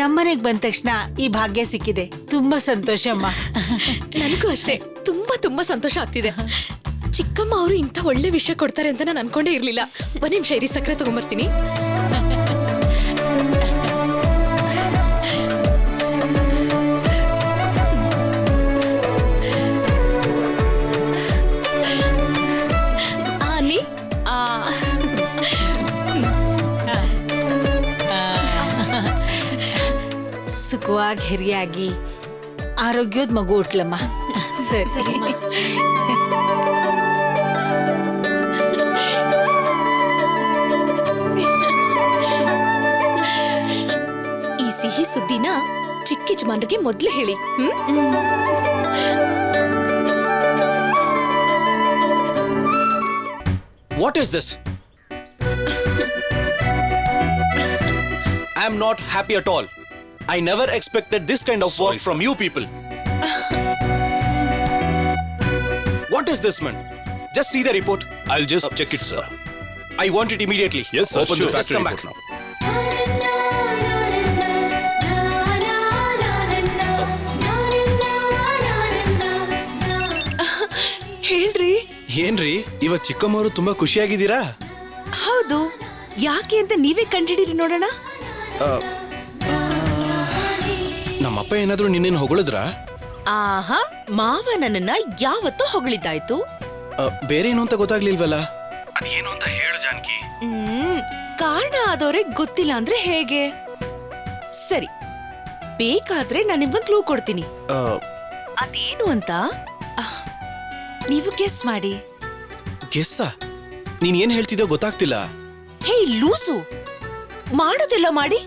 ನಮ್ಮನೆಗ್ ಬಂದ ತಕ್ಷಣ ಈ ಭಾಗ್ಯ ಸಿಕ್ಕಿದೆ. ತುಂಬಾ ಸಂತೋಷ ಅಮ್ಮ. ನನಗೂ ಅಷ್ಟೇ ತುಂಬಾ ತುಂಬಾ ಸಂತೋಷ ಆಗ್ತಿದೆ. ಚಿಕ್ಕಮ್ಮ ಅವರು ಇಂಥ ಒಳ್ಳೆ ವಿಷಯ ಕೊಡ್ತಾರೆ ಅಂತ ನಾನು ಅನ್ಕೊಂಡೇ ಇರ್ಲಿಲ್ಲ. 1 ನಿಮಿಷ ಇರಿ, ಸಕ್ಕರೆ ತಗೊಂಬರ್ತೀನಿ. ಆನಿ, ಸುಖವಾಗಿ ಹೆರಿಯಾಗಿ ಆರೋಗ್ಯದ ಮಗು ಹುಟ್ಲಮ್ಮ. ಸರಿ. ಈ ಸಿಹಿ ಸುದ್ದಿನ ಚಿಕ್ಕ ಯಜಮಾನ್ರಿಗೆ ಮೊದ್ಲು ಹೇಳಿ. What is this? I am not happy at all. I never expected this kind of work from you people. What is this, man? Just see the report. I'll just check it, sir. I want it immediately. Yes, sir. Open Sure. the factory report now. ಹೇಳ್ರಿ. ಏನ್ರಿ, ಇವತ್ ಚಿಕ್ಕಮ್ಮವರು ತುಂಬಾ ಖುಷಿಯಾಗಿದ್ದೀರಾ? ಹೌದು, ಯಾಕೆ ಅಂತ ನೀವೇ ಕಂಡಿಡೀರಿ ನೋಡೋಣ. ನಮ್ಮಪ್ಪ ಏನಾದ್ರೂ ನಿನ್ನೇನು ಹೊಗಳಿದ್ರಾ? ಆಹಾ, ಮಾವ ನನ್ನನ್ನ ಯಾವತ್ತೂ ಹೊಗಳಿದ್ದಾಯ್ತು. ಬೇರೆ ಏನು ಅಂತ ಗೊತ್ತಾಗ್ಲಿಲ್ವಲ್ಲ? ಕಾರಣ ಆದವ್ರಿಗೆ ಗೊತ್ತಿಲ್ಲ ಅಂದ್ರೆ ಹೇಗೆ? ಸರಿ, ಬೇಕಾದ್ರೆ ನಾನು ನಿಮ್ಗೊಂದು ಕ್ಲೂ ಕೊಡ್ತೀನಿ. ಅದೇನು ಅಂತ ನೀವು ಗೆಸ್ ಮಾಡಿ. ಗೆಸ್ಸಾ? ನೀನ್ ಏನ್ ಹೇಳ್ತಿದ್ಯೋ ಗೊತ್ತಾಗ್ತಿಲ್ಲ. ಹೇ ಲೂಸು, ಮಾಡೋದೆಲ್ಲ ಮಾಡಿ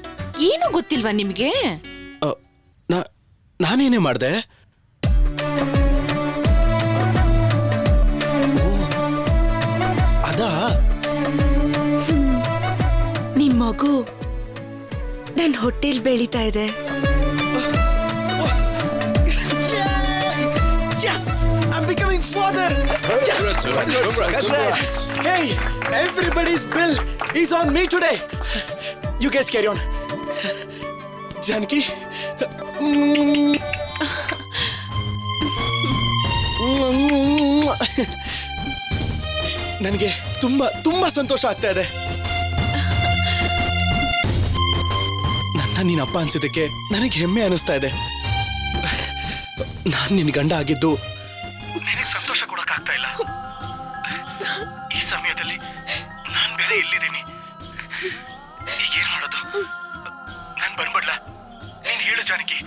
ಏನು ಗೊತ್ತಿಲ್ವಾ ನಿಮ್ಗೆ? ನಾನೇನೇ ಮಾಡ್ದೆ? ಅದಾ? ನಿಮ್ ಮಗು ನನ್ ಹೊಟ್ಟೆಲ್ ಬೆಳೀತಾ ಇದೆ. Yes! I'm becoming father! Congrats! Hey, everybody's bill is on me today. You guys carry on. Janki? ನನಗೆ ತುಂಬಾ ತುಂಬಾ ಸಂತೋಷ ಆಗ್ತಾ ಇದೆ. ನನ್ನ ನೀನ್ ಅಪ್ಪ ಅನ್ಸಿದ್ದಕ್ಕೆ ನನಗೆ ಹೆಮ್ಮೆ ಅನಿಸ್ತಾ ಇದೆ. ನಾನ್ ನಿನ್ ಗಂಡ ಆಗಿದ್ದು ನಿನಗೆ ಸಂತೋಷ ಕೊಡಕ್ ಆಗ್ತಾ ಇಲ್ಲ. ಈ ಸಮಯದಲ್ಲಿ ನಾನ್ ಬೇರೆ ಇಲ್ಲಿದ್ದೀನಿ. ಈಗೇನ್ ಮಾಡೋದು? ನಾನ್ ಬಂದ್ಬಿಡ್ಲಾ? ನೀನ್ ಹೇಳು ಜಾನಕಿ.